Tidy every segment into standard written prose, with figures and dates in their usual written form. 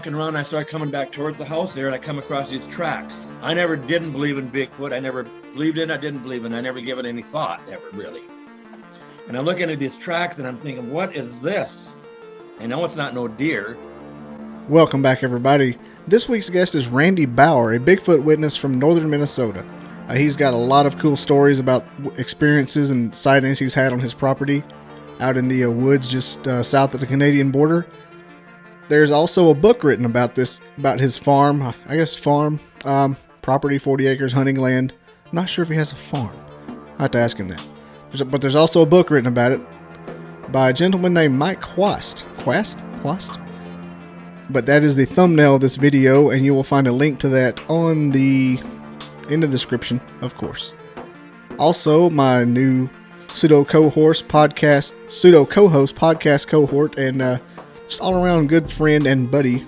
walking around, I started coming back towards the house there, and I come across these tracks. I never didn't believe in Bigfoot. I never believed in it. I didn't believe in it. I never gave it any thought, ever, really. And I'm looking at these tracks, and I'm thinking, what is this? I know it's not no deer. Welcome back, everybody. This week's guest is Randy Bauer, a Bigfoot witness from northern Minnesota. He's got a lot of cool stories about experiences and sightings he's had on his property out in the woods just south of the Canadian border. There's also a book written about his farm, property, 40 acres, hunting land. I'm not sure if he has a farm. I have to ask him that. But there's also a book written about it by a gentleman named Mike Quast. Quast? But that is the thumbnail of this video, and you will find a link to that in the description, of course. Also, my new pseudo co-host podcast cohort, and just all-around good friend and buddy,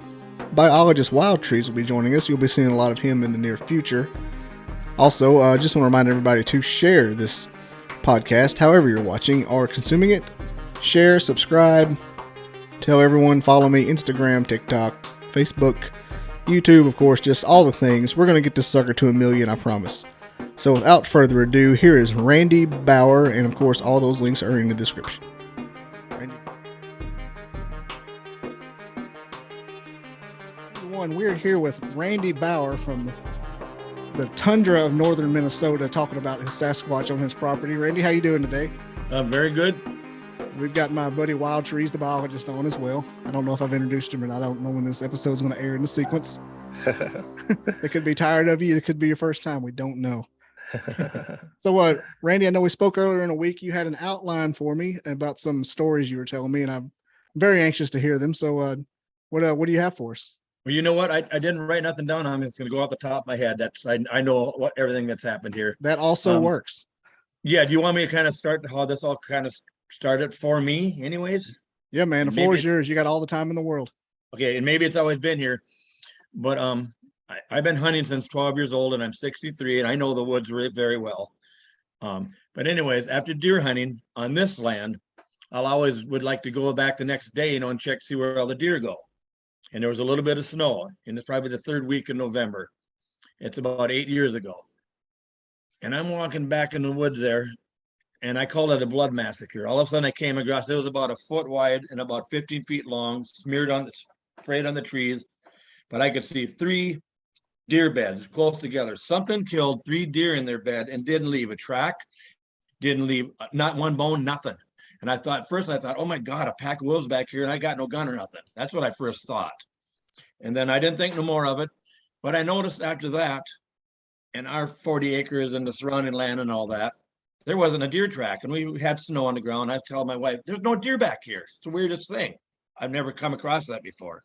biologist Wild Trees, will be joining us. You'll be seeing a lot of him in the near future. Also, just want to remind everybody to share this podcast, however you're watching or consuming it. Share, subscribe, tell everyone, follow me, Instagram, TikTok, Facebook, YouTube, of course, just all the things. We're going to get this sucker to 1 million, I promise. So without further ado, here is Randy Bauer, and of course, all those links are in the description. Randy. Everyone, we're here with Randy Bauer from the tundra of northern Minnesota, talking about his Sasquatch on his property. Randy, how you doing today? Very good. We've got my buddy Wild Trees, the biologist, on as well. I don't know if I've introduced him, and I don't know when this episode is going to air in the sequence. They could be tired of you. It could be your first time. We don't know. So, Randy, I know we spoke earlier in the week. You had an outline for me about some stories you were telling me, and I'm very anxious to hear them. So, what do you have for us? Well, you know what? I didn't write nothing down. I'm just going to go off the top of my head. I know everything that's happened here. That also works. Yeah. Do you want me to kind of start how this all kind of started for me anyways? Yeah, man. The floor is yours. You got all the time in the world. Okay. And maybe it's always been here, but I've been hunting since 12 years old, and I'm 63, and I know the woods very well. But anyways, after deer hunting on this land, I'll always would like to go back the next day, and check, see where all the deer go. And there was a little bit of snow, and it's probably the third week in November. It's about 8 years ago. And I'm walking back in the woods there, and I call it a blood massacre. All of a sudden I came across, it was about 1 foot wide and about 15 feet long, sprayed on the trees. But I could see 3 deer beds close together. Something killed 3 deer in their bed and didn't leave a track, didn't leave not one bone, nothing. And I thought, oh my God, a pack of wolves back here, and I got no gun or nothing. That's what I first thought. And then I didn't think no more of it. But I noticed after that, in our 40 acres and the surrounding land and all that, there wasn't a deer track. And we had snow on the ground. I was telling my wife, there's no deer back here. It's the weirdest thing. I've never come across that before.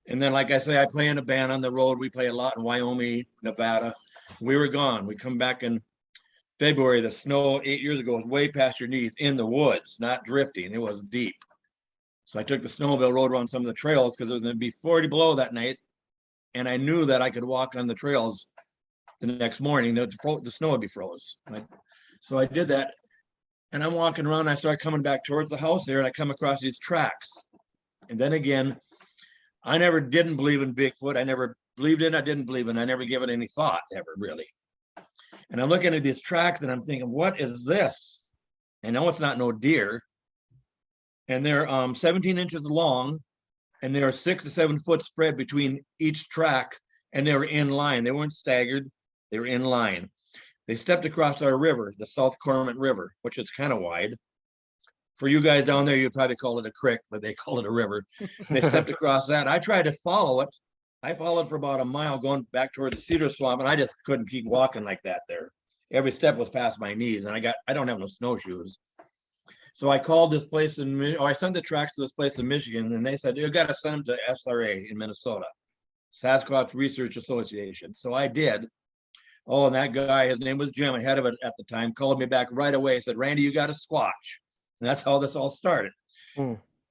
And then, like I say, I play in a band on the road. We play a lot in Wyoming, Nevada. We were gone. We come back in February. The snow 8 years ago was way past your knees in the woods, not drifting. It was deep. So I took the snowmobile, rode around some of the trails because it was going to be 40 below that night. And I knew that I could walk on the trails the next morning. The snow would be froze. So I did that. And I'm walking around. I started coming back towards the house there, and I come across these tracks. And then again, I never didn't believe in Bigfoot. I never believed in it. I didn't believe in it. I never gave it any thought, ever, really. And I'm looking at these tracks, and I'm thinking, what is this? I know it's not no deer. And they're 17 inches long, and they're 6 to 7 foot spread between each track, and they were in line. They weren't staggered. They were in line. They stepped across our river, the South Cormant River, which is kind of wide. For you guys down there, you'd probably call it a creek, but they call it a river. They stepped across that. I tried to follow it. I followed for about a mile going back towards the cedar swamp, and I just couldn't keep walking like that there. Every step was past my knees, and I don't have no snowshoes. So I called this place I sent the tracks to this place in Michigan, and they said, you got to send them to SRA in Minnesota, Sasquatch Research Association. So I did. Oh, and that guy, his name was Jim, head of it at the time, called me back right away. He said, Randy, you got a squatch. And that's how this all started.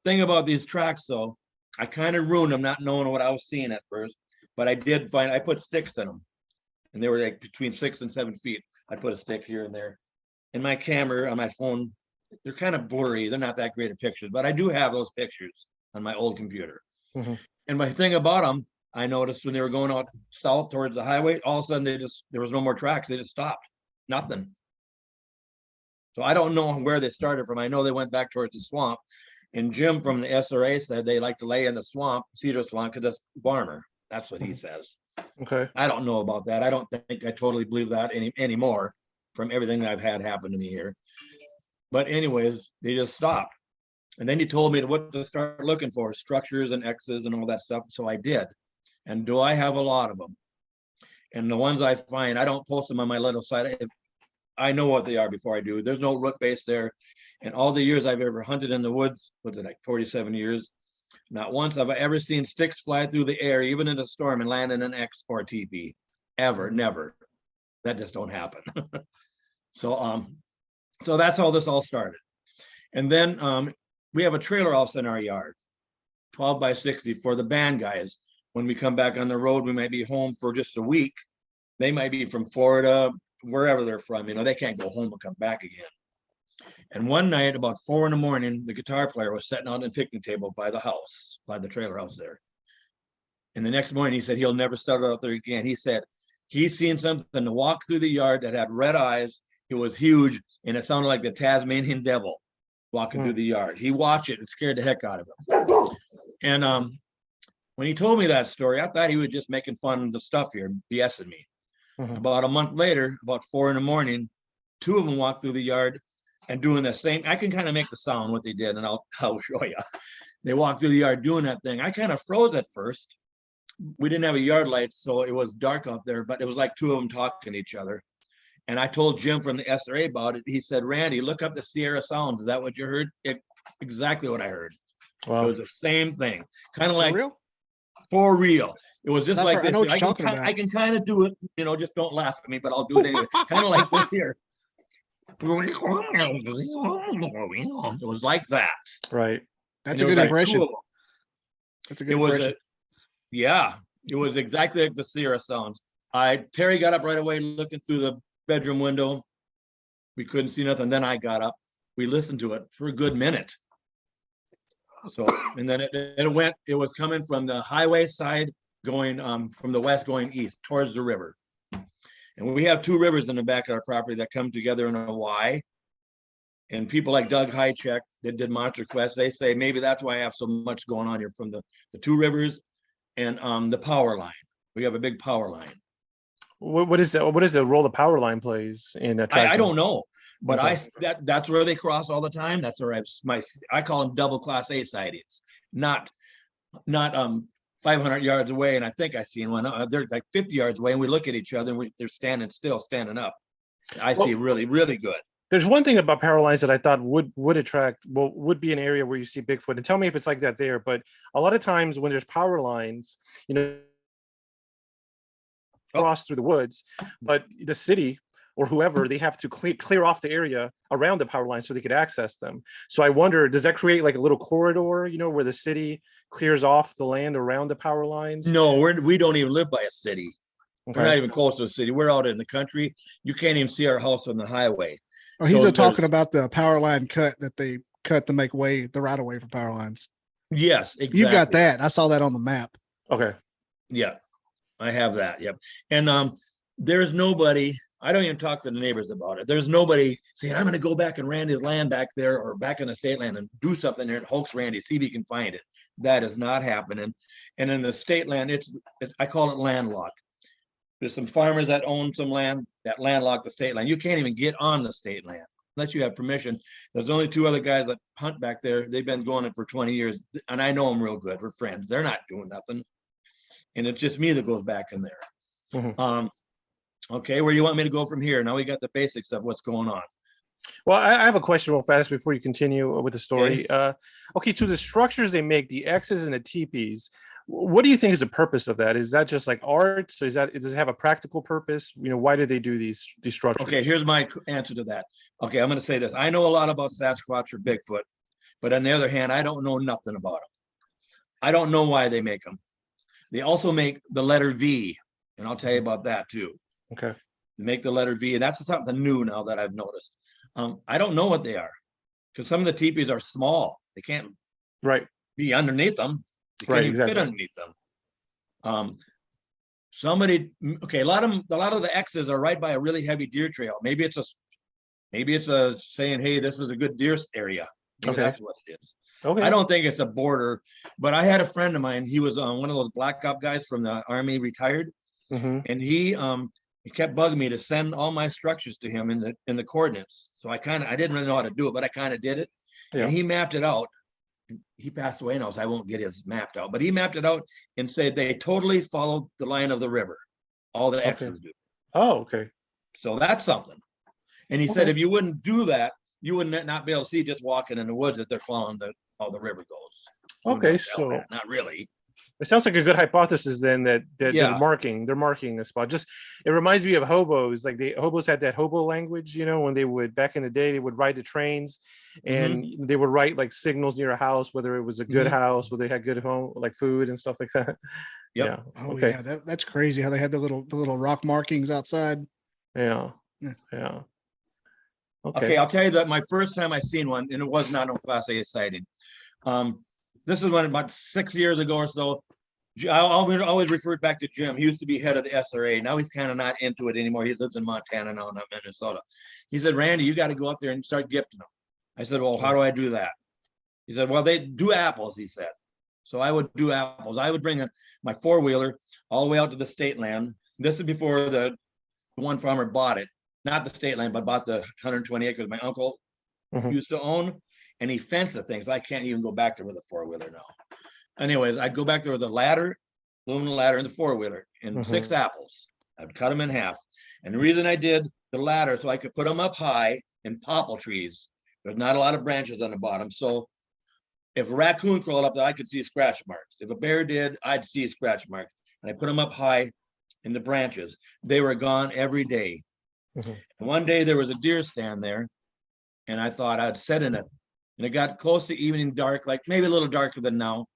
Thing about these tracks, though, I kind of ruined them not knowing what I was seeing at first, but I put sticks in them, and they were like between 6 and 7 feet. I put a stick here and there. And my camera on my phone, they're kind of blurry. They're not that great of pictures, but I do have those pictures on my old computer. And my thing about them, I noticed when they were going out south towards the highway, all of a sudden there was no more tracks. They just stopped. Nothing. So I don't know where they started from. I know they went back towards the swamp. And Jim from the SRA said they like to lay in the swamp, cedar swamp, because it's warmer. That's what he says. Okay. I don't know about that. I don't think I totally believe that anymore from everything I've had happen to me here. But anyways, they just stopped. And then he told me what to start looking for, structures and X's and all that stuff. So I did. And do I have a lot of them? And the ones I find, I don't post them on my little site. I know what they are before I do. There's no root base there. And all the years I've ever hunted in the woods, was it like 47 years? Not once have I ever seen sticks fly through the air, even in a storm, and land in an X or TP. Ever, never. That just don't happen. So that's how this all started. And then we have a trailer house in our yard, 12 by 60 for the band guys. When we come back on the road, we might be home for just a week. They might be from Florida, wherever they're from, they can't go home and come back again. And one night about 4 a.m, the guitar player was sitting on the picnic table by the house, by the trailer house there. And the next morning he said he'll never start out there again. He said he's seen something to walk through the yard that had red eyes. It was huge and it sounded like the Tasmanian devil walking through the yard. He watched it and scared the heck out of him. And when he told me that story, I thought he was just making fun of the stuff here, BSing me. About a month later, about 4 a.m, 2 of them walked through the yard and doing the same. I can kind of make the sound what they did, and I'll show you. They walked through the yard doing that thing. I kind of froze at first. We didn't have a yard light, so it was dark out there, but it was like 2 of them talking to each other. And I told Jim from the SRA about it. He said, Randy, look up the Sierra Sounds. Is that what you heard? Exactly what I heard. Wow. It was the same thing. Kind of like real? For real. It was just like this. I know what you're talking about. I can kind of do it, just don't laugh at me, but I'll do it anyway. Kind of like this here. It was like that. Right. That's a good impression. That's a good impression. It was exactly like the Sierra Sounds. Terry got up right away looking through the bedroom window. We couldn't see nothing. Then I got up. We listened to it for a good minute. So, and then it was coming from the highway side, going from the west going east towards the river. And we have 2 rivers in the back of our property that come together in a Y. And people like Doug Hychek that did Monster Quest, they say maybe that's why I have so much going on here from the 2 rivers and the power line. We have a big power line. What is that? What is the role the power line plays in a I don't know. But that's where they cross all the time. That's where I call them double class A sightings, not 500 yards away. And I think I seen one. They're like 50 yards away, and we look at each other, and they're standing up. I see really, really good. There's one thing about power lines that I thought would be an area where you see Bigfoot. And tell me if it's like that there. But a lot of times when there's power lines, cross through the woods, but the city or whoever, they have to clear off the area around the power line so they could access them. So I wonder, does that create like a little corridor, where the city clears off the land around the power lines? No, we don't even live by a city. Okay. We're not even close to a city. We're out in the country. You can't even see our house on the highway. Oh, he's talking about the power line cut that they cut to make the right of way for power lines. Yes, exactly. You've got that. I saw that on the map. Okay. Yeah, I have that. Yep. And there's nobody. I don't even talk to the neighbors about it. There's nobody saying, I'm going to go back and Randy's land back there or back in the state land and do something there and hoax Randy, see if he can find it. That is not happening. And in the state land, I call it landlocked. There's some farmers that own some land that landlock the state land. You can't even get on the state land unless you have permission. There's only 2 other guys that hunt back there. They've been going it for 20 years. And I know them real good. We're friends. They're not doing nothing. And it's just me that goes back in there. Mm-hmm. Okay, where do you want me to go from here? Now we got the basics of what's going on. Well, I have a question real fast before you continue with the story. Okay, so the structures they make, the X's and the teepees, what do you think is the purpose of that? Is that just like art? So does it have a practical purpose? Why do they do these structures? Okay, here's my answer to that. Okay, I'm going to say this. I know a lot about Sasquatch or Bigfoot, but on the other hand, I don't know nothing about them. I don't know why they make them. They also make the letter V, and I'll tell you about that too. Okay. Make the letter V, and that's something new now that I've noticed. I don't know what they are because some of the teepees are small. They can't be underneath them. You can't even exactly. fit underneath them. Okay, a lot of the X's are right by a really heavy deer trail. Maybe it's a saying, hey, this is a good deer area. Maybe that's what it is. Okay. I don't think it's a border, but I had a friend of mine. He was one of those black op guys from the Army, retired, and he kept bugging me to send all my structures to him in the coordinates. So I didn't really know how to do it, but I kind of did it, and he mapped it out. He passed away now, so I won't get his mapped out, but he mapped it out and said they totally followed the line of the river. All the X's do. Oh, okay. So that's something. And he said if you wouldn't do that, you would not be able to see just walking in the woods that they're following how the river goes. Okay, so not really. It sounds like a good hypothesis then that Yeah. they're marking a spot. Just it reminds me of hobos. Like hobos had that hobo language, when they would back in the day, they would ride the trains and they would write like signals near a house, whether it was a good house, whether they had good home, like food and stuff like that. Yep. Yeah. Oh Okay. yeah, that's crazy how they had the little rock markings outside. Yeah. Okay, I'll tell you that my first time I seen one, and it was not on Class A sighting. This was about 6 years ago or so. I always referred back to Jim. He used to be head of the SRA. Now he's kind of not into it anymore. He lives in Montana now, not Minnesota. He said, Randy, you got to go up there and start gifting them. I said, well, how do I do that? He said, well, they do apples, he said. So I would do apples. I would bring my four-wheeler all the way out to the state land. This is before the one farmer bought it. Not the state land, but bought the 120 acres my uncle used to own. And he fenced the thing, so I can't even go back there with a four-wheeler now. Anyways, I'd go back there with a ladder, aluminum ladder, and the four-wheeler, and 6 apples. I'd cut them in half. And the reason I did the ladder, so I could put them up high in popple trees. There's not a lot of branches on the bottom. So if a raccoon crawled up there, I could see scratch marks. If a bear did, I'd see a scratch mark. And I put them up high in the branches. They were gone every day. And one day there was a deer stand there, and I thought I'd sit in it. And it got close to evening dark, like maybe a little darker than now.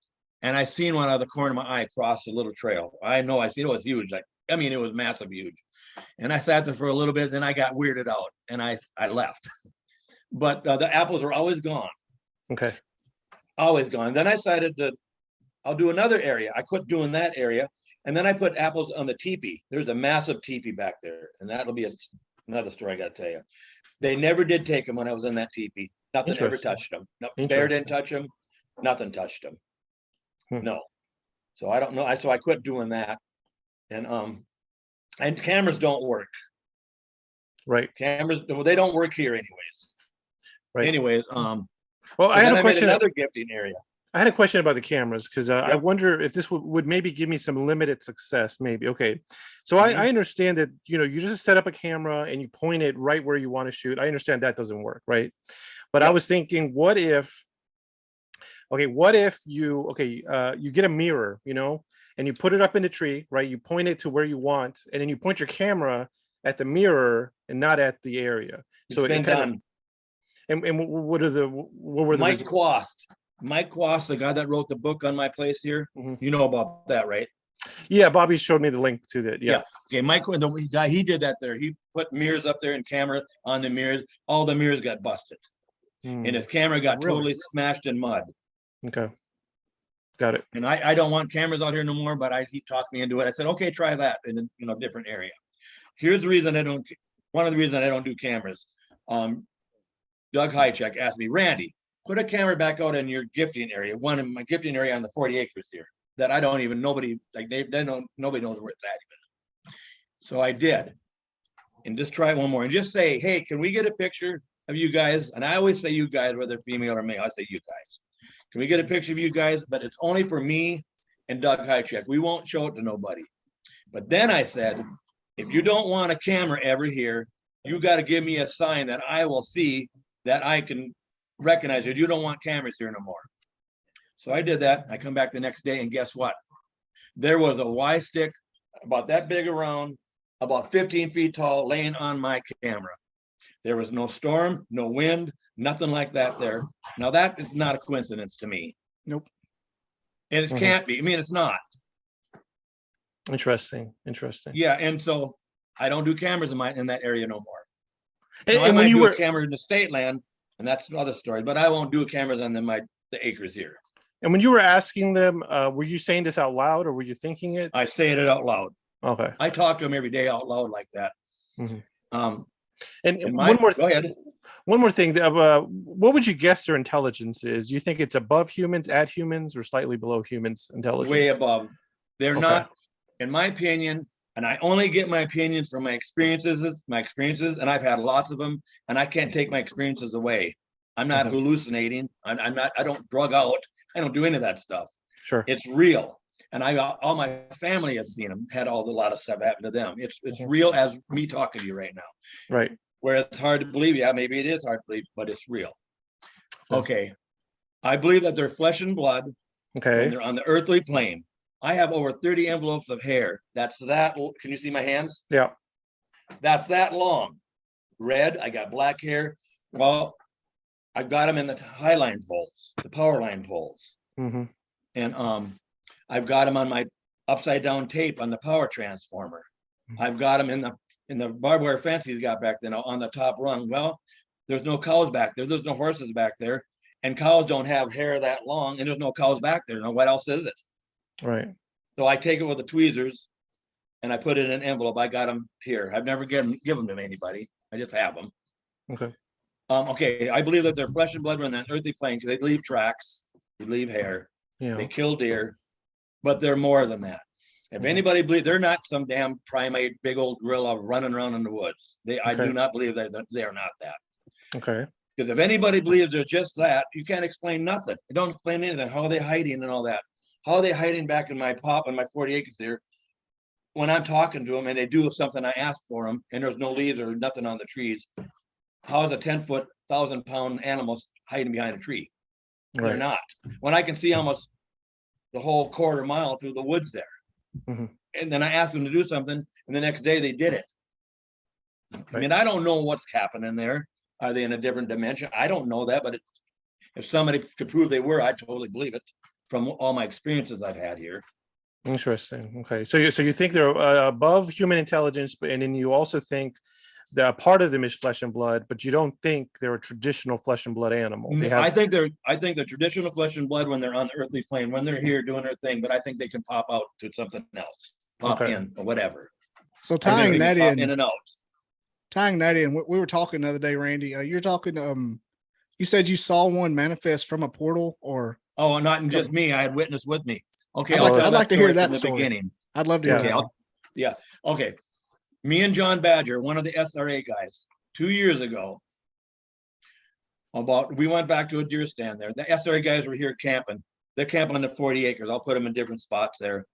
And I seen one out of the corner of my eye cross a little trail. I seen it was huge. It was massive huge. And I sat there for a little bit, then I got weirded out and I left. But the apples were always gone. Okay. Always gone. Then I decided I'll do another area. I quit doing that area. And then I put apples on the teepee. There's a massive teepee back there. And that'll be another story I got to tell you. They never did take them when I was in that teepee. Nothing ever touched them. No, bear didn't touch them. Nothing touched them. No. So I don't know. So I quit doing that. And cameras don't work. Right. Cameras, well, they don't work here anyways. Right. Anyways, well, so I had a question. Another gifting area. I had a question about the cameras because I wonder if this would maybe give me some limited success. Maybe. Okay. So I understand that, you just set up a camera and you point it right where you want to shoot. I understand that doesn't work. Right. But I was thinking, what if you get a mirror, and you put it up in the tree, right? You point it to where you want, and then you point your camera at the mirror and not at the area. So it's done. And what were the Mike Quast, the guy that wrote the book on my place here, you know about that, right? Yeah, Bobby showed me the link to that. Yeah. Okay, Mike, the guy, he did that there. He put mirrors up there and camera on the mirrors. All the mirrors got busted. And his camera got totally smashed in mud. Okay. Got it. And I don't want cameras out here no more, but he talked me into it. I said, okay, try that in a different area. Here's the reason one of the reasons I don't do cameras. Doug Hychek asked me, Randy, put a camera back out in your gifting area, one in my gifting area on the 40 acres here that I don't even, nobody knows where it's at even. So I did. And just try one more and just say, hey, can we get a picture of you guys? And I always say you guys, whether female or male, I say you guys. Can we get a picture of you guys? But it's only for me and Doug Hychek. We won't show it to nobody. But then I said, if you don't want a camera ever here, you got to give me a sign that I will see that I can recognize it. You don't want cameras here no more. So I did that. I come back the next day and guess what? There was a Y stick about that big around, about 15 feet tall, laying on my camera. There was no storm, no wind, nothing like that there. Now that is not a coincidence to me. Nope. And it can't be. I mean, it's not. Interesting. Yeah, and so I don't do cameras in that area no more. And I might when you do were a camera in the state land, and that's another story. But I won't do cameras on the acres here. And when you were asking them, were you saying this out loud or were you thinking it? I say it out loud. Okay. I talk to them every day out loud like that. And And go ahead. One more thing. What would you guess their intelligence is? You think it's above humans, at humans, or slightly below humans' intelligence? Way above. They're not, in my opinion, and I only get my opinions from my experiences, and I've had lots of them, and I can't take my experiences away. I'm not hallucinating. I'm not, I don't drug out. I don't do any of that stuff. Sure. It's real. And all my family has seen them, had a lot of stuff happen to them. It's real as me talking to you right now. Right. Where it's hard to believe. Yeah, maybe it is hard to believe, but it's real. Okay. I believe that they're flesh and blood. Okay. When they're on the earthly plane. I have over 30 envelopes of hair. That's that. Can you see my hands? Yeah. That's that long. Red. I got black hair. Well, I've got them in the high line poles, the power line poles. And I've got them on my upside down tape on the power transformer. I've got them in the barbed wire fence he's got back then on the top rung. Well, there's no cows back there. There's no horses back there. And cows don't have hair that long, and there's no cows back there. Now, what else is it? Right. So I take it with the tweezers and I put it in an envelope. I got them here. I've never give them to anybody. I just have them. Okay. Okay. I believe that they're flesh and blood when they're on earthly plane because they leave tracks, they leave hair, they kill deer, but they're more than that. If anybody believes, they're not some damn primate, big old gorilla running around in the woods. I do not believe that they are not that. Okay. Because if anybody believes they're just that, you can't explain nothing. You don't explain anything. How are they hiding and all that? How are they hiding back in my pop and my 40 acres here? When I'm talking to them and they do something I asked for them and there's no leaves or nothing on the trees, how is a 10-foot, 1,000-pound animal hiding behind a tree? Right. They're not. When I can see almost the whole quarter mile through the woods there. And then I asked them to do something and the next day they did it. Right. I mean, I don't know what's happening there. Are they in a different dimension? I don't know that, but if somebody could prove they were, I'd totally believe it from all my experiences I've had here. Interesting. Okay. So you think they're above human intelligence, and then you also think that part of them is flesh and blood, but you don't think they're a traditional flesh and blood animal. I think they're traditional flesh and blood when they're on the earthly plane, when they're here doing their thing, but I think they can pop out to something else, pop in or whatever. So tying that in and out. Tying that in, we were talking the other day, Randy. You're talking. You said you saw one manifest from a portal, or not just me. I had witness with me. Okay, I'd like to hear that story. Beginning. I'd love to hear that. Okay. Me and John Badger, one of the SRA guys, 2 years ago. We went back to a deer stand there. The SRA guys were here camping. They're camping on the 40 acres. I'll put them in different spots there.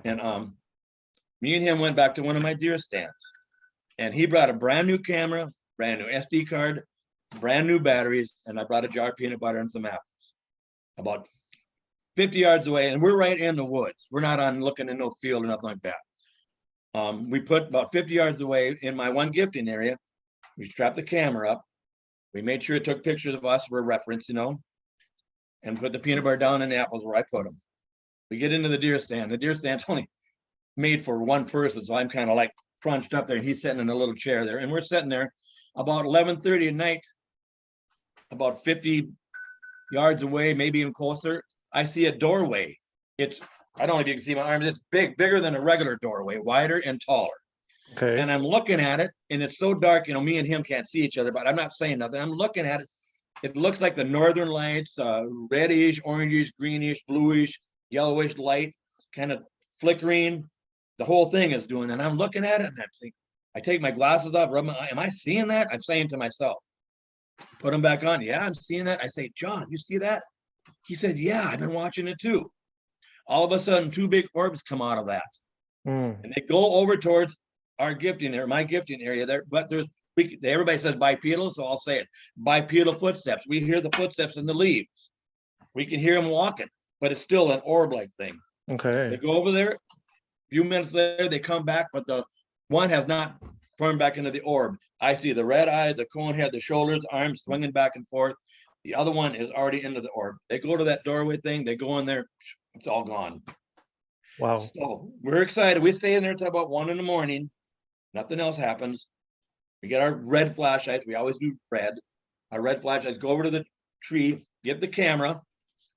And me and him went back to one of my deer stands. And he brought a brand new camera, brand new SD card, brand new batteries, and I brought a jar of peanut butter and some apples. About 50 yards away, and we're right in the woods. We're not on looking in no field or nothing like that. We put about 50 yards away in my one gifting area. We strapped the camera up. We made sure it took pictures of us for reference, and put the peanut butter down and the apples where I put them. We get into the deer stand. The deer stand's only made for one person, so I'm kind of like crunched up there, and he's sitting in a little chair there, and we're sitting there about 11:30 at night, about 50 yards away, maybe even closer. I see a doorway. I don't know if you can see my arms. It's bigger than a regular doorway, wider and taller. Okay. And I'm looking at it, and it's so dark, me and him can't see each other, but I'm not saying nothing. I'm looking at it. It looks like the northern lights, reddish, orangish, greenish, bluish, yellowish light, kind of flickering. The whole thing is doing that. And I'm looking at it, and I'm thinking, I take my glasses off, rub my eye. Am I seeing that? I'm saying to myself, put them back on. Yeah, I'm seeing that. I say, John, you see that? He said, yeah, I've been watching it too. All of a sudden, two big orbs come out of that. And they go over towards our gifting area, my gifting area there. But everybody says bipedal, so I'll say it. Bipedal footsteps. We hear the footsteps in the leaves. We can hear them walking, but it's still an orb-like thing. Okay. They go over there. A few minutes later, they come back, but the one has not formed back into the orb. I see the red eyes, the cone head, the shoulders, arms swinging back and forth. The other one is already into the orb. They go to that doorway thing. They go in there. It's all gone. Wow. So we're excited. We stay in there until about 1 a.m. Nothing else happens. We get our red flashlights. We always do red. Our red flashlights go over to the tree, get the camera,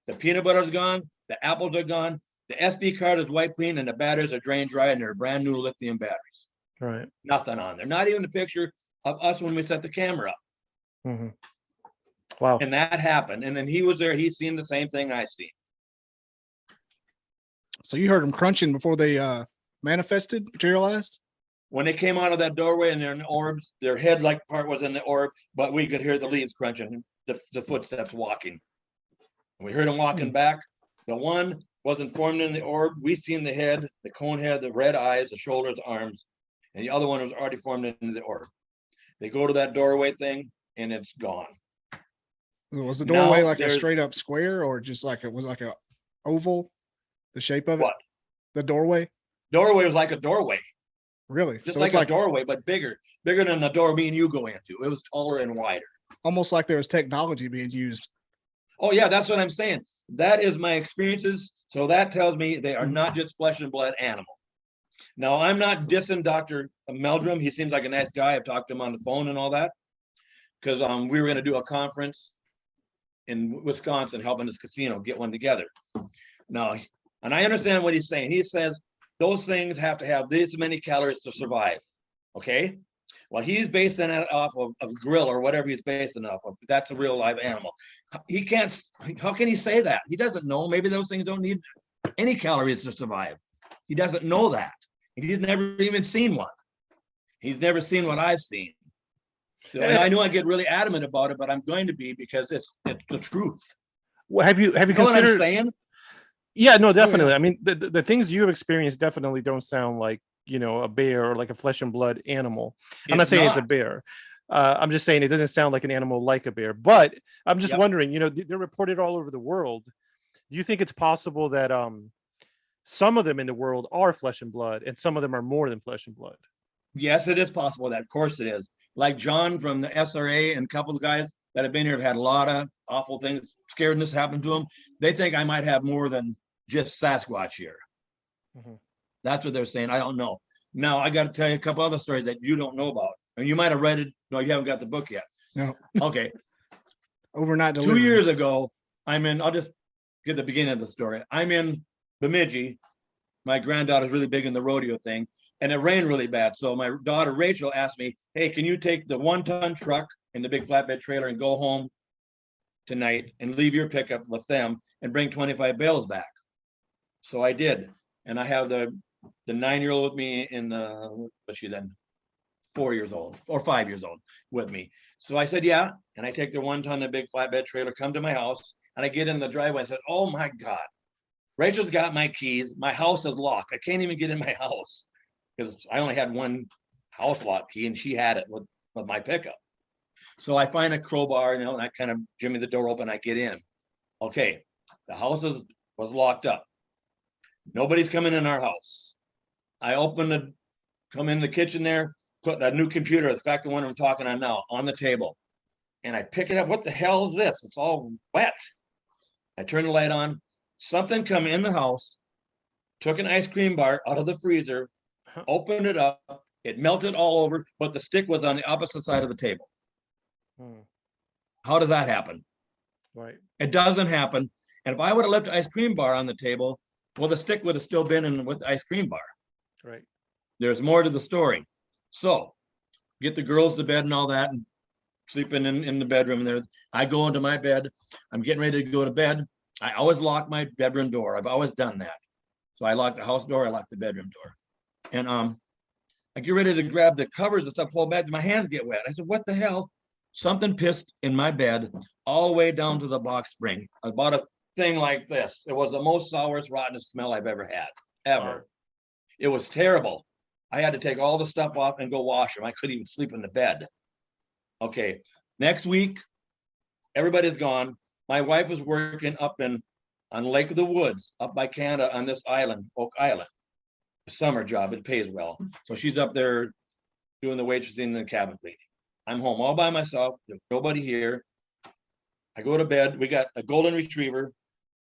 The peanut butter's gone. The apples are gone. The SD card is wiped clean, and the batteries are drained dry, and they're brand new lithium batteries. Right. Nothing on there. Not even the picture of us when we set the camera up. Mm-hmm. Wow. And that happened. And then he was there. He's seen the same thing I seen. So you heard them crunching before they materialized? When they came out of that doorway and they're in the orbs, their head like part was in the orb, but we could hear the leaves crunching, the footsteps walking. And we heard them walking back. The one wasn't formed in the orb. We seen the head, the cone head, the red eyes, the shoulders, arms, and the other one was already formed into the orb. They go to that doorway thing and it's gone. Was the doorway Now like a there's- straight up square, or just like it was like a oval, the shape of it? What? The doorway? Doorway was like a doorway, Really? just So like it's a like doorway, but bigger than the door me and you go into. It was taller and wider. almost like there was technology being used. Oh yeah, that's what I'm saying. That is my experiences. So that tells me they are not just flesh and blood animal. Now I'm not dissing Dr. Meldrum. He seems like a nice guy. I've talked to him on the phone and all that. Because we were going to do a conference in Wisconsin, helping this casino get one together. Now, and I understand what he's saying. He says those things have to have this many calories to survive. Okay. Well, he's basing that off of grill or whatever he's basing off of. That's a real live animal. He can't, how can he say that? He doesn't know. Maybe those things don't need any calories to survive. He doesn't know that. He's never even seen one. He's never seen what I've seen. So, and I know I get really adamant about it, but I'm going to be because it's the truth. Well, have you You know what I'm considered? saying? Yeah, no, definitely. I mean, the things you have experienced definitely don't sound like, you know, a bear or like a flesh and blood animal. I'm not saying it's a bear. I'm just saying it doesn't sound like an animal like a bear. But I'm just wondering, you know, they're reported all over the world. Do you think it's possible that some of them in the world are flesh and blood, and some of them are more than flesh and blood? Yes, it is possible that. Of course it is. Like John from the SRA and a couple of guys that have been here have had a lot of awful things, scaredness happen to them. They think I might have more than just Sasquatch here. Mm-hmm. That's what they're saying. I don't know. Now I got to tell you a couple other stories that you don't know about, and you might have read it. No, you haven't got the book yet. No. Okay. Overnight delivery. 2 years ago, I'll just give the beginning of the story. I'm in Bemidji. My granddaughter's really big in the rodeo thing, and it rained really bad. So my daughter Rachel asked me, "Hey, can you take the 1-ton truck and the big flatbed trailer and go home tonight and leave your pickup with them and bring 25 bales back?" So I did, and I have the 9-year-old with me in what's she then 4 years old or 5 years old with me. So I said, yeah, and I take the 1-ton of big flatbed trailer, come to my house, and I get in the driveway. I said, "Oh my God, Rachel's got my keys. My house is locked. I can't even get in my house because I only had one house lock key, and she had it with my pickup." So I find a crowbar, and I kind of jimmy the door open. I get in. Okay, the house was locked up. Nobody's coming in our house. I come in the kitchen there, put a new computer, in fact, the one I'm talking on now, on the table. And I pick it up. What the hell is this? It's all wet. I turn the light on. Something come in the house, took an ice cream bar out of the freezer, opened it up. It melted all over, but the stick was on the opposite side of the table. How does that happen? Right. It doesn't happen. And if I would have left the ice cream bar on the table, well, the stick would have still been in with the ice cream bar. Right. There's more to the story. So get the girls to bed and all that, and sleeping in the bedroom there. I go into my bed. I'm getting ready to go to bed. I always lock my bedroom door. I've always done that. So I lock the house door, I lock the bedroom door. And I get ready to grab the covers and stuff, pull back, my hands get wet. I said, what the hell? Something pissed in my bed all the way down to the box spring. About a thing like this. It was the most sourest, rottenest smell I've ever had, ever. Wow. It was terrible. I had to take all the stuff off and go wash them. I couldn't even sleep in the bed. Okay, next week, everybody's gone. My wife was working up on Lake of the Woods, up by Canada on this island, Oak Island. A summer job, it pays well. So she's up there doing the waitressing and the cabin cleaning. I'm home all by myself. There's nobody here. I go to bed. We got a golden retriever.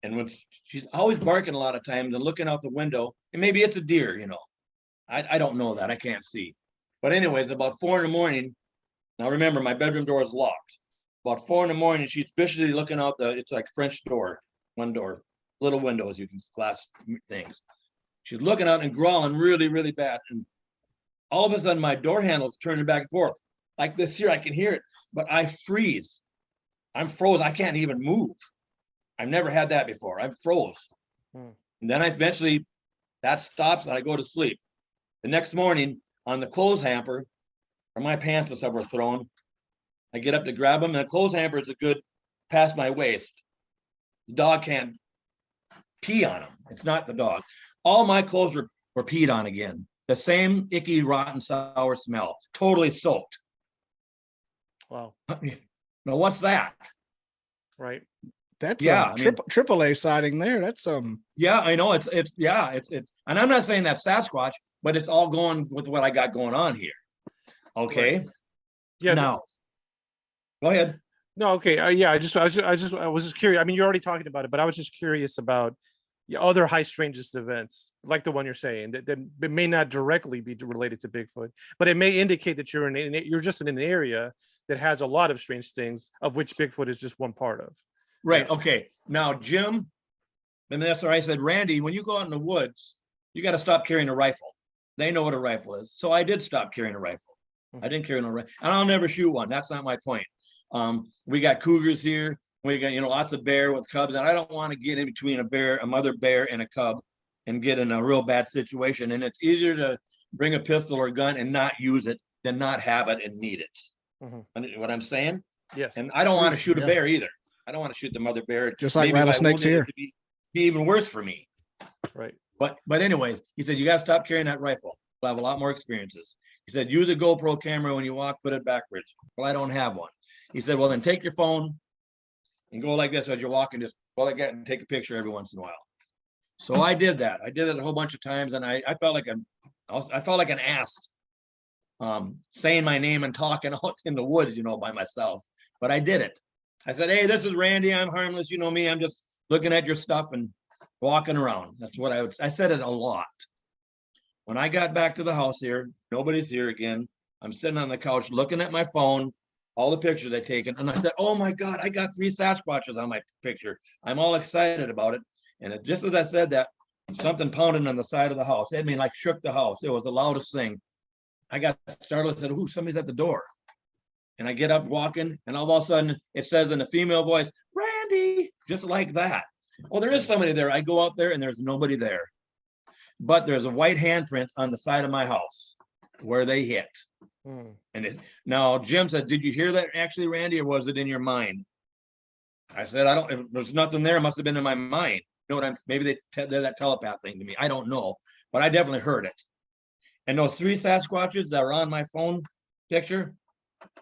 And when she's always barking a lot of times and looking out the window, and maybe it's a deer, I don't know that. I can't see. But anyways, about 4 a.m. Now remember, my bedroom door is locked. About 4 a.m, she's viciously looking out it's like French door. one door, little windows, you can glass things. She's looking out and growling really, really bad. And all of a sudden my door handle's turning back and forth. Like this here, I can hear it, but I freeze. I'm froze. I can't even move. I've never had that before. I'm froze. And then eventually that stops and I go to sleep. The next morning on the clothes hamper, where my pants and stuff were thrown, I get up to grab them, and the clothes hamper is a good past my waist. The dog can't pee on them. It's not the dog. All my clothes were peed on again. The same icky, rotten, sour smell, totally soaked. Wow. Now, what's that? Right. That's Yeah, triple A sighting there. That's Yeah, I know it's and I'm not saying that's Sasquatch, but it's all going with what I got going on here. Okay. Right. Yeah. Now, go ahead. No. Okay. Yeah. I was just curious. I mean, you're already talking about it, but I was just curious about other high strangeness events, like the one you're saying, that may not directly be related to Bigfoot, but it may indicate that you're just in an area that has a lot of strange things, of which Bigfoot is just one part of. Right. Yeah. Okay. Now, Jim, and that's where I said, Randy, when you go out in the woods, you got to stop carrying a rifle. They know what a rifle is. So I did stop carrying a rifle. I didn't carry no rifle, and I'll never shoot one. That's not my point. We got cougars here. We got, lots of bear with cubs, and I don't want to get in between a mother bear and a cub and get in a real bad situation. And it's easier to bring a pistol or gun and not use it than not have it and need it. Mm-hmm. What I'm saying? Yes. And I don't want to shoot a bear either. I don't want to shoot the mother bear. Just like rattlesnakes here. Be even worse for me. Right. But anyways, he said, you got to stop carrying that rifle. We'll have a lot more experiences. He said, use a GoPro camera when you walk, put it backwards. Well, I don't have one. He said, well, then take your phone and go like this as you're walking, just go like that and take a picture every once in a while. So I did that. I did it a whole bunch of times, and I felt like an ass saying my name and talking out in the woods, by myself. But I did it. I said, hey, this is Randy. I'm harmless. You know me. I'm just looking at your stuff and walking around. That's what I said it a lot. When I got back to the house here, nobody's here again. I'm sitting on the couch looking at my phone, all the pictures I've taken. And I said, oh my God, I got 3 Sasquatches on my picture. I'm all excited about it. And just as I said that, something pounded on the side of the house. It shook the house. It was the loudest thing. I got startled and said, ooh, somebody's at the door. And I get up walking, and all of a sudden it says in a female voice, Randy, just like that. Oh, there is somebody there. I go out there and there's nobody there. But there's a white handprint on the side of my house where they hit. And now Jim said, did you hear that actually, Randy, or was it in your mind? I said, there's nothing there. It must have been in my mind. You know what maybe they're that telepath thing to me. I don't know, but I definitely heard it. And those 3 Sasquatches that are on my phone picture,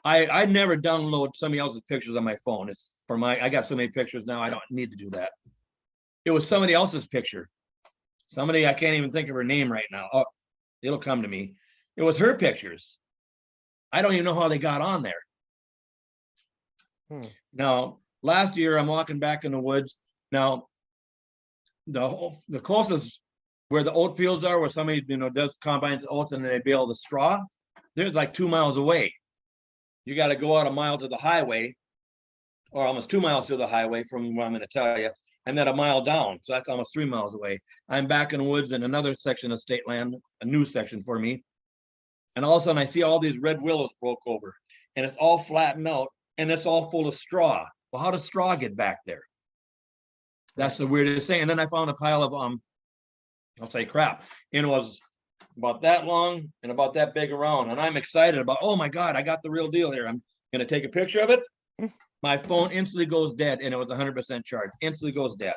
I never download somebody else's pictures on my phone. It's for I got so many pictures now, I don't need to do that. It was somebody else's picture. Somebody, I can't even think of her name right now. Oh, it'll come to me. It was her pictures. I don't even know how they got on there. Now, last year, I'm walking back in the woods. Now, the closest where the oat fields are, where somebody, does combines oats and then they bale the straw, they're like 2 miles away. You got to go out a mile to the highway, or almost 2 miles to the highway from what I'm going to tell you, and then a mile down. So that's almost 3 miles away. I'm back in the woods in another section of state land, a new section for me. And all of a sudden I see all these red willows broke over, and it's all flattened out, and it's all full of straw. Well, how does straw get back there? That's the weirdest thing. And then I found a pile of, I'll say crap. And it was about that long and about that big around. And I'm excited about, oh my God, I got the real deal here. I'm going to take a picture of it. My phone instantly goes dead, and it was 100% charged. Instantly goes dead.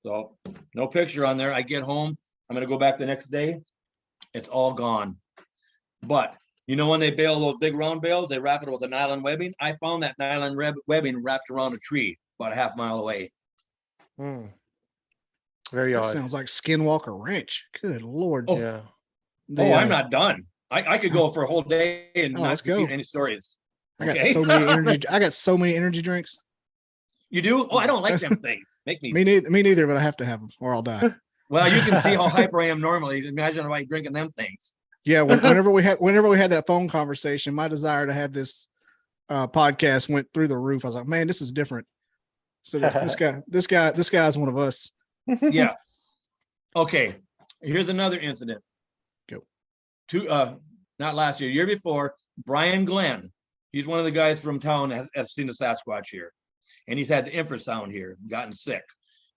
So no picture on there. I get home. I'm going to go back the next day. It's all gone. But when they bale those big round bales, they wrap it with a nylon webbing. I found that nylon webbing wrapped around a tree about a half mile away. Very odd. Sounds like Skinwalker Ranch. Good Lord. Oh, yeah. I'm not done. I could go for a whole day and not repeat any stories. I got so many energy. I got so many energy drinks. You do? Oh, I don't like them things. Make me. Me neither. But I have to have them, or I'll die. Well, you can see how hyper I am normally. Imagine if I drinking them things. Yeah. Whenever we had that phone conversation, my desire to have this podcast went through the roof. I was like, man, this is different. So this guy's one of us. Yeah. Okay. Here's another incident. Go. Not last year before, Brian Glenn. He's one of the guys from town that has seen the Sasquatch here. And he's had the infrasound here, gotten sick.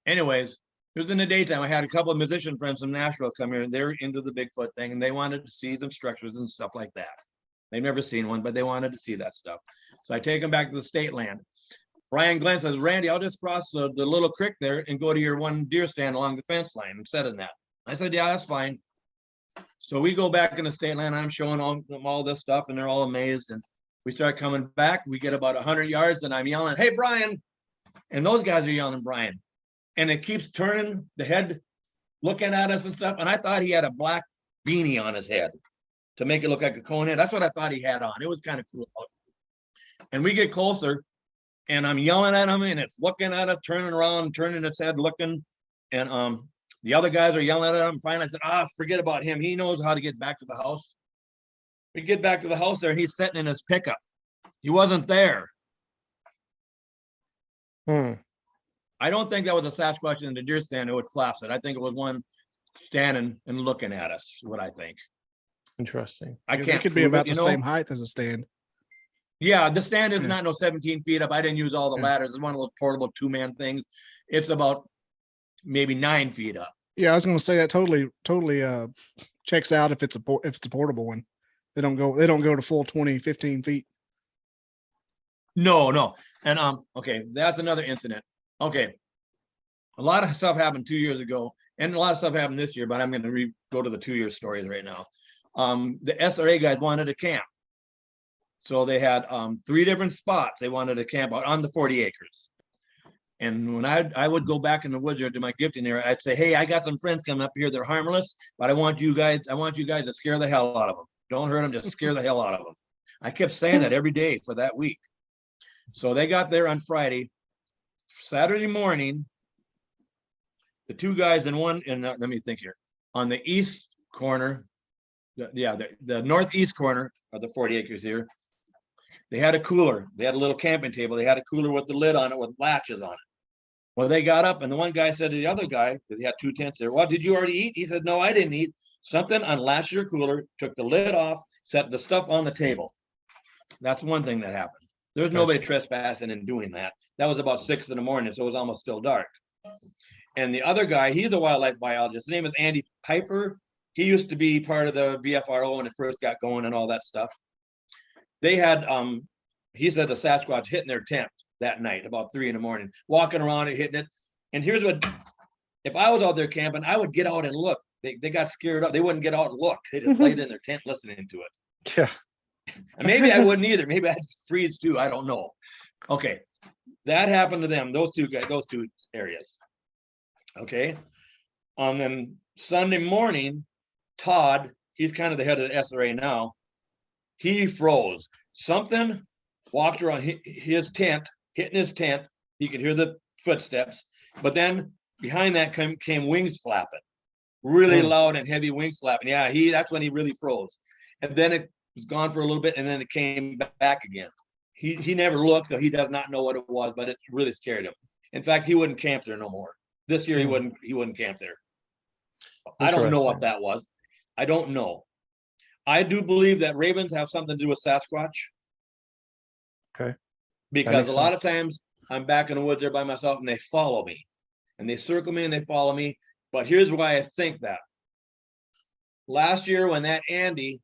Anyways, it was in the daytime. I had a couple of musician friends from Nashville come here, and they're into the Bigfoot thing, and they wanted to see some structures and stuff like that. They've never seen one, but they wanted to see that stuff. So I take them back to the state land. Brian Glenn says, Randy, I'll just cross the little creek there and go to your one deer stand along the fence line and set in that. I said, yeah, that's fine. So we go back in the state land. I'm showing them all this stuff, and they're all amazed. And we start coming back. We get about 100 yards, and I'm yelling, hey, Brian. And those guys are yelling, Brian. And it keeps turning the head, looking at us and stuff. And I thought he had a black beanie on his head to make it look like a cone head. That's what I thought he had on. It was kind of cool. And we get closer, and I'm yelling at him, and it's looking at it, turning around, turning its head, looking. And the other guys are yelling at him. Finally, I said, forget about him. He knows how to get back to the house. We get back to the house there, and he's sitting in his pickup. He wasn't there. I don't think that was a Sasquatch in the deer stand who would flaps it. I think it was one standing and looking at us, what I think. Interesting. I can't. It could be about the same height as a stand. Yeah, the stand is not no 17 feet up. I didn't use all the ladders. It's one of those portable 2-man things. It's about maybe 9 feet up. Yeah, I was going to say that totally checks out if it's a portable one. They don't go to full 20, 15 feet. No. And okay, that's another incident. Okay. A lot of stuff happened 2 years ago, and a lot of stuff happened this year, but I'm going to go to the 2-year stories right now. The SRA guys wanted to camp. So they had 3 different spots they wanted to camp out on the 40 acres. And when I would go back in the woods or to my gifting area, I'd say, hey, I got some friends coming up here. They're harmless, but I want you guys to scare the hell out of them. Don't hurt them, just scare the hell out of them. I kept saying that every day for that week. So they got there on Friday. Saturday morning, the 2 guys let me think here. On the east corner, the northeast corner of the 40 acres here, they had a cooler. They had a little camping table. They had a cooler with the lid on it with latches on it. Well, they got up, and the one guy said to the other guy, because he had 2 tents there, well, did you already eat? He said, no, I didn't eat. Something unlatched your cooler, took the lid off, set the stuff on the table. That's one thing that happened. There's nobody trespassing and doing that. That was about 6 in the morning, so it was almost still dark. And the other guy, he's a wildlife biologist. His name is Andy Piper. He used to be part of the BFRO when it first got going and all that stuff. They had, he said the Sasquatch hitting their tent that night about 3 in the morning, walking around and hitting it. And here's what, if I was out there camping, I would get out and look. They got scared up. They wouldn't get out and look. They just laid in their tent listening to it. Yeah. And maybe I wouldn't either. Maybe I'd freeze too. I don't know. Okay. That happened to them, those 2 guys, those 2 areas. Okay. And then Sunday morning, Todd, he's kind of the head of the SRA now. He froze. Something walked around his tent, hitting his tent. He could hear the footsteps, but then behind that came wings flapping, really loud and heavy wings flapping. Yeah, that's when he really froze. And then it was gone for a little bit, and then it came back again. He never looked, so he does not know what it was, but it really scared him. In fact, he wouldn't camp there no more. This year he wouldn't camp there. I don't know what that was. I don't know. I do believe that ravens have something to do with Sasquatch. Okay. Because a lot of times I'm back in the woods there by myself, and they follow me. And they circle me and they follow me. But here's why I think that. Last year when that Andy,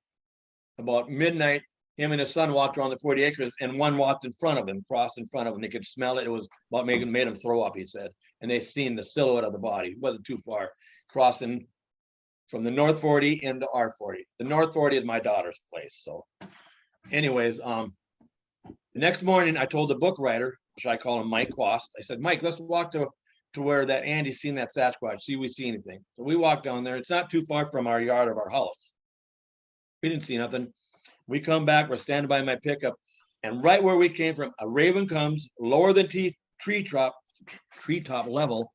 about midnight, him and his son walked around the 40 acres, and one walked in front of him, crossed in front of him. They could smell it. It was about made him throw up, he said. And they seen the silhouette of the body. It wasn't too far, crossing from the North 40 into our 40. The North 40 is my daughter's place. So anyways, the next morning I told the book writer, which I call him Mike Quast. I said, Mike, let's walk to where that Andy's seen that Sasquatch, see if we see anything. So we walked down there. It's not too far from our yard of our house. We didn't see nothing. We come back, we're standing by my pickup, and right where we came from, a raven comes lower than treetop level,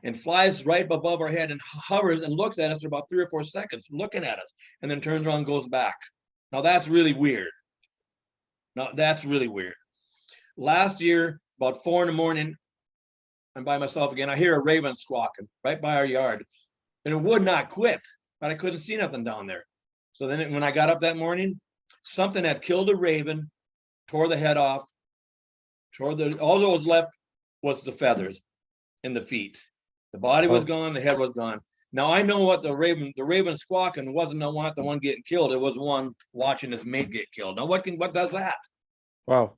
and flies right above our head and hovers and looks at us for about 3 or 4 seconds, looking at us, and then turns around and goes back. Now that's really weird. Last year, about 4 in the morning, I'm by myself again. I hear a raven squawking right by our yard, and it would not quit, but I couldn't see nothing down there. So then when I got up that morning, something had killed a raven, tore the head off, all that was left was the feathers and the feet. The body was gone, the head was gone. Now I know what the raven squawking wasn't the one getting killed. It was one watching his mate get killed. Now what does that? Wow.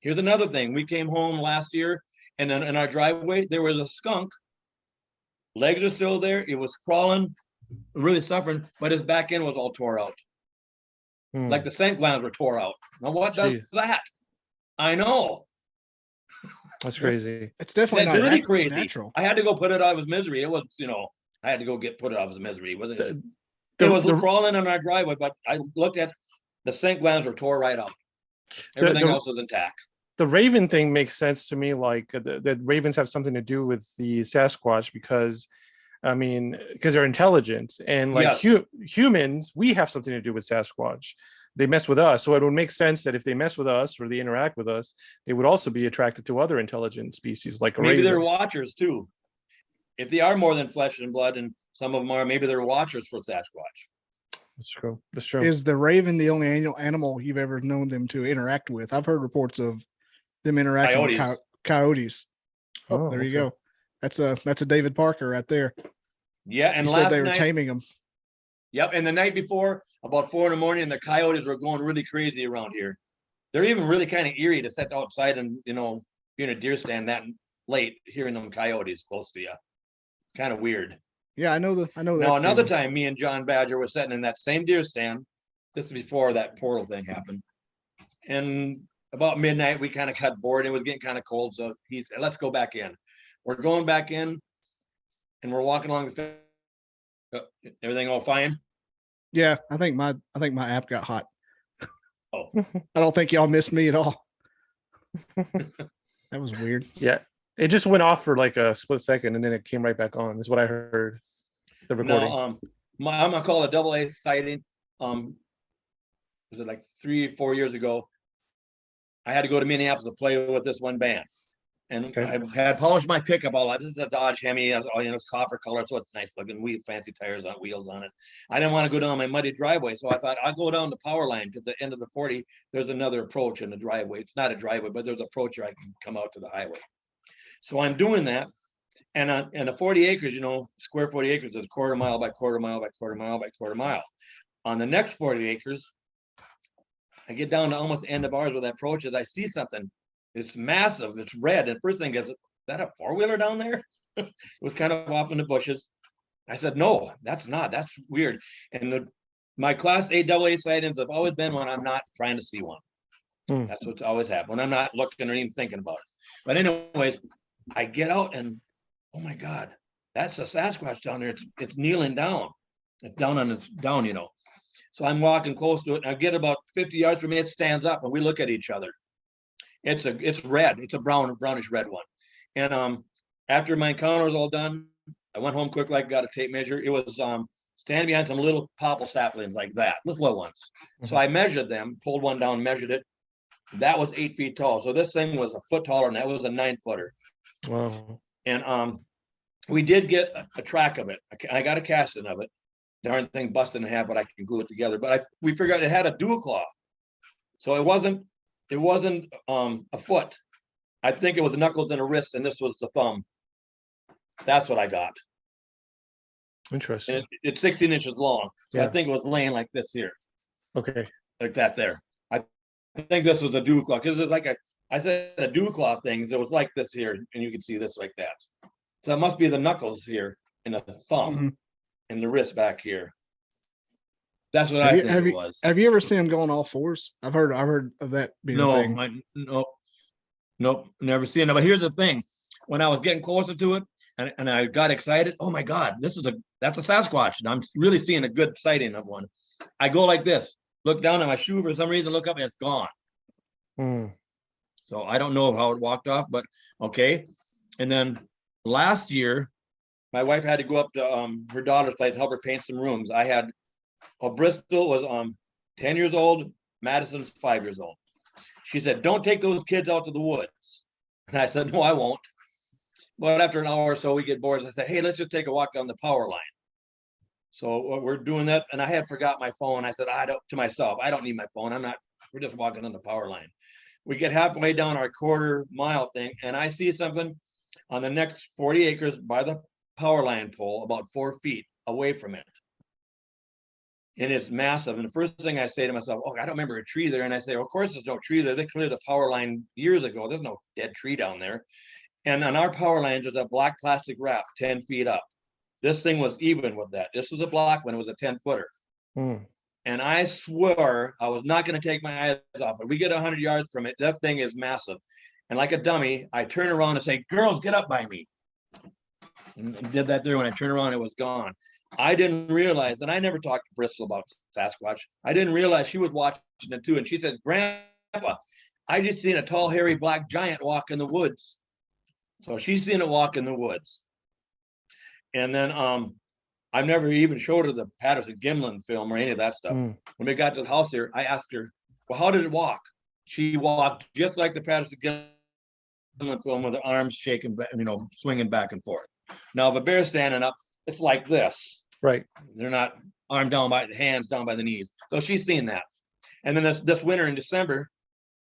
Here's another thing. We came home last year, and then in our driveway there was a skunk. Legs are still there. It was crawling, really suffering, but his back end was all tore out. Like the scent glands were tore out. Now what does that? I know. That's crazy. It's definitely That's not really crazy. natural. I had to go put it out of his misery. It was, I had to go put it out of his misery. It was crawling on our driveway, but I looked at the scent glands were tore right out. Everything else is intact. The raven thing makes sense to me, like that ravens have something to do with the Sasquatch because they're intelligent, and like humans, we have something to do with Sasquatch. They mess with us, so it would make sense that if they mess with us or they interact with us, they would also be attracted to other intelligent species like a maybe raven. They're watchers too. If they are more than flesh and blood, and some of them are, maybe they're watchers for Sasquatch. That's true. That's true. Is the raven the only animal you've ever known them to interact with? I've heard reports of them interacting with coyotes. Oh, there you go. That's a David Parker right there. Yeah, and he last said they were night, taming them. Yep, and the night before, about 4 a.m, the coyotes were going really crazy around here. They're even really kind of eerie to sit outside and be in a deer stand that late, hearing them coyotes close to you. Kind of weird. Yeah, I know that. Now another time, me and John Badger were sitting in that same deer stand. This is before that portal thing happened, and about midnight, we kind of got bored. It was getting kind of cold, so he said, "Let's go back in." We're going back in, and we're walking along the fence. Everything all fine? Yeah, I think my app got hot. Oh, I don't think y'all missed me at all. That was weird. Yeah, it just went off for like a split second, and then it came right back on. Is what I heard. The recording. No, I'm gonna call it a AA sighting. Was it like 3 or 4 years ago? I had to go to Minneapolis to play with this one band. And I had polished my pickup all out. This is a Dodge Hemi. It's copper color, so it's nice looking. We fancy tires on wheels on it. I didn't want to go down my muddy driveway, so I thought I'll go down the power line because at the end of the 40, there's another approach in the driveway. It's not a driveway, but there's an approach where I can come out to the highway. So I'm doing that, and the 40 acres, square 40 acres is 1/4 mile by 1/4 mile by 1/4 mile by 1/4 mile. On the next 40 acres, I get down to almost the end of ours where that approach is. I see something. It's massive. It's red. And first thing is that a 4-wheeler down there? It was kind of off in the bushes. I said, no, that's not. That's weird. And my class A AA sightings have always been when I'm not trying to see one. That's what's always happened. When I'm not looking or even thinking about it. But anyways, I get out and, oh my God, that's the Sasquatch down there. It's kneeling down. It's down on its down, So I'm walking close to it. And I get about 50 yards from me. It stands up and we look at each other. It's red. It's a brownish red one. And after my encounter was all done, I went home quick, got a tape measure. It was standing behind some little popple saplings like that, little ones. So I measured them, pulled one down, measured it. That was 8 feet tall. So this thing was a foot taller, and that was a 9-footer. Wow. And we did get a track of it. I got a casting of it. Darn thing busted in half, but I can glue it together. But we figured it had a dual claw, so it wasn't a foot. I think it was the knuckles and a wrist, and this was the thumb. That's what I got. Interesting. And it's 16 inches long. So I think it was laying like this here. Okay. Like that there. I think this was a dew claw, because it's like I said a dew claw thing. So it was like this here, and you can see this like that. So it must be the knuckles here and the thumb and the wrist back here. That's what I think it was. Have you ever seen them go on all fours? I've heard of that being a thing. Nope, never seen it. But here's the thing: when I was getting closer to it, and I got excited, oh my God, that's a Sasquatch, and I'm really seeing a good sighting of one. I go like this, look down at my shoe for some reason, look up, and it's gone. So I don't know how it walked off, but okay. And then last year, my wife had to go up to her daughter's place to help her paint some rooms. I had Bristol was 10 years old, Madison's 5 years old. She said, don't take those kids out to the woods. And I said, no, I won't. But after an hour or so, we get bored. I say, hey, let's just take a walk down the power line. So we're doing that, and I had forgot my phone. I said, to myself, I don't need my phone. We're just walking on the power line. We get halfway down our quarter-mile thing, and I see something on the next 40 acres by the power line pole, about 4 feet away from it. And it's massive. And the first thing I say to myself, I don't remember a tree there. And I say, well, of course there's no tree there. They cleared the power line years ago. There's no dead tree down there. And on our power lines, there's a black plastic wrap 10 feet up. This thing was even with that. This was a black one. It was a 10-footer. And I swore I was not going to take my eyes off it. We get 100 yards from it. That thing is massive. And like a dummy, I turn around and say, girls, get up by me. And did that there. When I turned around, it was gone. I didn't realize, and I never talked to Bristol about Sasquatch. I didn't realize she was watching it too. And she said, Grandpa, I just seen a tall, hairy black giant walk in the woods. So she's seen it walk in the woods. And then I've never even showed her the Patterson-Gimlin film or any of that stuff. When we got to the house here, I asked her, well, how did it walk? She walked just like the Patterson-Gimlin film with her arms shaking, swinging back and forth. Now, if a bear's standing up, it's like this. Right. They're not arm down by the hands, down by the knees. So she's seen that. And then this winter in December,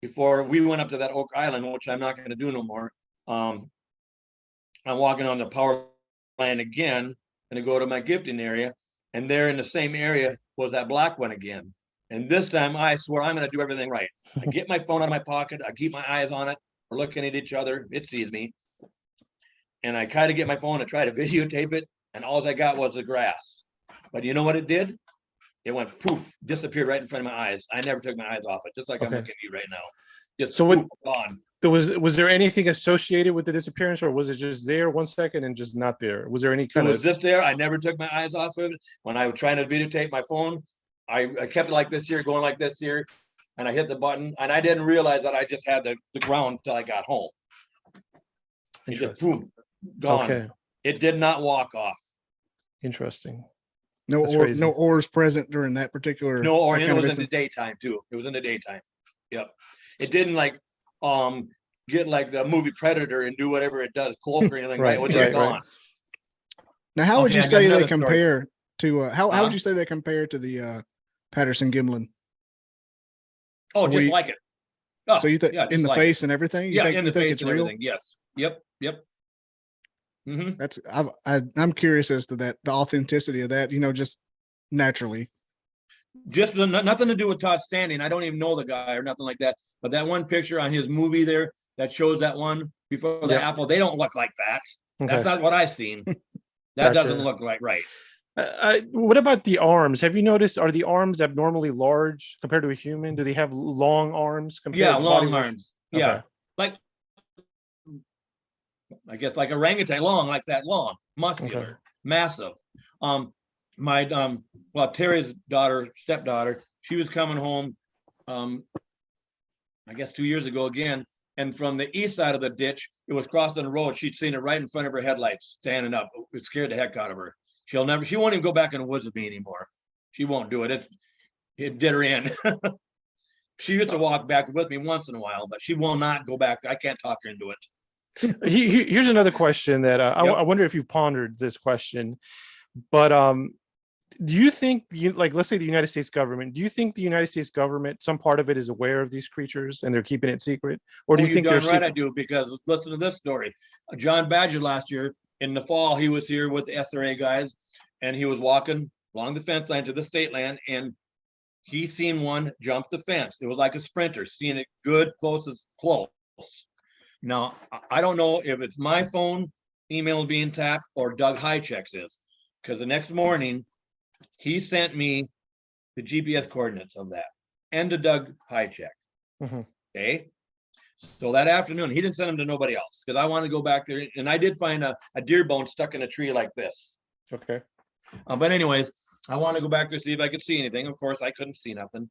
before we went up to that Oak Island, which I'm not going to do no more, I'm walking on the power line again, and I go to my gifting area, and there in the same area was that black one again. And this time I swear I'm going to do everything right. I get my phone out of my pocket. I keep my eyes on it. We're looking at each other. It sees me. And I try to get my phone and try to videotape it. And all I got was the grass. But you know what it did? It went poof, disappeared right in front of my eyes. I never took my eyes off it, just like I'm looking at you right now. Just so poof, gone. Was there anything associated with the disappearance, or was it just there 1 second and just not there? Was there any kind of? It was just there. I never took my eyes off of it. When I was trying to videotape my phone, I kept it like this here, going like this here, and I hit the button, and I didn't realize that I just had the ground until I got home. It just boom, gone. Okay. It did not walk off. Interesting. No oars present during that particular. No, or it was in the daytime too. It was in the daytime. Yep. It didn't get like the movie Predator and do whatever it does, cloak or anything. Right. It was just gone. Now, how would you say they compare to? How would you say they compare to the Patterson-Gimlin? Oh, just like it. Oh, so you think in the face and everything? Yeah, in the face and everything. Yes. Yep. Mm-hmm. I'm curious as to the authenticity of that. Just naturally. Just nothing to do with Todd Standing. I don't even know the guy or nothing like that. But that one picture on his movie there that shows that one before the apple, they don't look like that. Okay. That's not what I've seen. That doesn't look like right. What about the arms? Have you noticed, are the arms abnormally large compared to a human? Do they have long arms? Long arms. Okay. Yeah. Like, I guess like orangutan, long, muscular, massive. Terry's stepdaughter, she was coming home, I guess 2 years ago again, and from the east side of the ditch, it was crossing the road. She'd seen it right in front of her headlights, standing up. It scared the heck out of her. She won't even go back in the woods with me anymore. She won't do it. It did her in. She used to walk back with me once in a while, but she will not go back. I can't talk her into it. Here's another question that I wonder if you've pondered this question, but do you think, let's say the United States government, do you think the United States government, some part of it is aware of these creatures and they're keeping it secret? Or do you think they're right? I do, because listen to this story. John Badger last year in the fall, he was here with the SRA guys, and he was walking along the fence line to the state land, and he seen one jump the fence. It was like a sprinter, seeing it good, close. Now, I don't know if it's my phone email being tapped or Doug Highcheck's is, because the next morning he sent me the GPS coordinates of that and to Doug Highcheck. Mm-hmm. Okay. So that afternoon, he didn't send them to nobody else because I want to go back there. And I did find a deer bone stuck in a tree like this. Okay. But anyways, I want to go back there, see if I could see anything. Of course, I couldn't see nothing.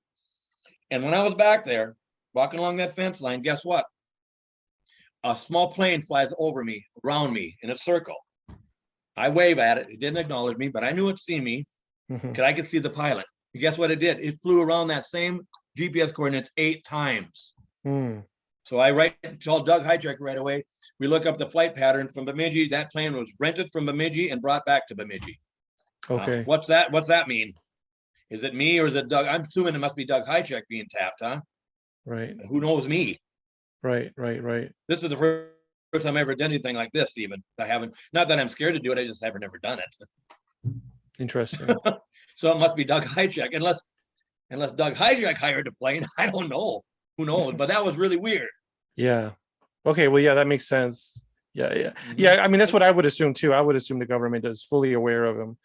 And when I was back there, walking along that fence line, guess what? A small plane flies over me, around me in a circle. I wave at it. It didn't acknowledge me, but I knew it seen me because I could see the pilot. And guess what it did? It flew around that same GPS coordinates 8 times. So I told Doug Hytrek right away. We look up the flight pattern from Bemidji. That plane was rented from Bemidji and brought back to Bemidji. Okay. What's that mean? Is it me or is it Doug? I'm assuming it must be Doug Hytrek being tapped, huh? Right. Who knows me? Right. This is the first time I ever done anything like this. Even I haven't. Not that I'm scared to do it. I just haven't never done it. Interesting. So it must be Doug Hytrek, unless Doug Hytrek hired the plane. I don't know. Who knows? But that was really weird. Yeah. Okay. Well, yeah, that makes sense. Yeah. Mhm. Yeah. I mean, that's what I would assume too. I would assume the government is fully aware of him,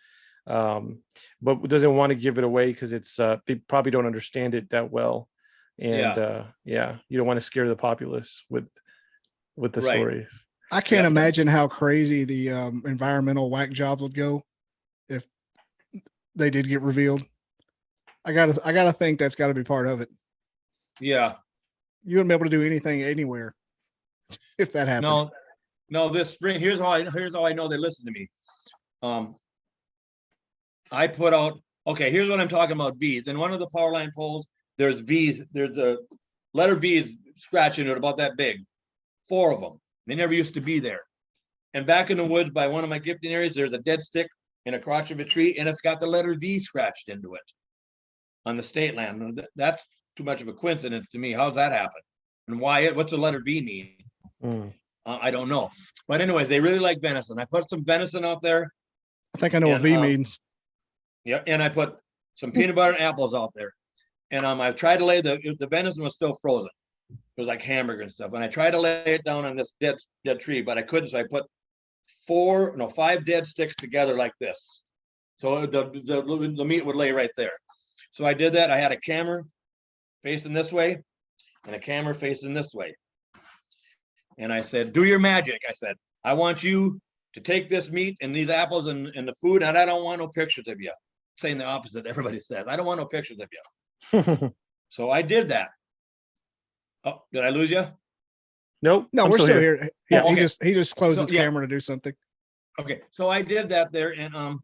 but doesn't want to give it away because it's they probably don't understand it that well, and you don't want to scare the populace with the Right. stories. I can't imagine how crazy the environmental whack jobs would go if they did get revealed. I gotta think that's got to be part of it. Yeah. You wouldn't be able to do anything anywhere if that happened. No. This spring, here's how I know they listen to me. I put out. Okay, here's what I'm talking about. V's in one of the power line poles. There's V's. There's a letter V's scratching it about that big. 4 of them. They never used to be there. And back in the woods by one of my gifting areas, there's a dead stick in a crotch of a tree, and it's got the letter V scratched into it on the state land. That's too much of a coincidence to me. How's that happen? And why? What's the letter V mean? I don't know. But anyways, they really like venison. I put some venison out there. I think I know what V means. Yeah, and I put some peanut butter and apples out there. And I tried to lay the venison was still frozen. It was like hamburger and stuff. And I tried to lay it down on this dead tree, but I couldn't. So I put 5 dead sticks together like this. So the meat would lay right there. So I did that. I had a camera facing this way and a camera facing this way. And I said, do your magic. I said, I want you to take this meat and these apples and the food, and I don't want no pictures of you. Saying the opposite, everybody says. I don't want no pictures of you. So I did that. Oh, did I lose you? Nope. No, we're still here. Yeah, Oh, okay. he just closed his camera to do something. Okay, so I did that there, and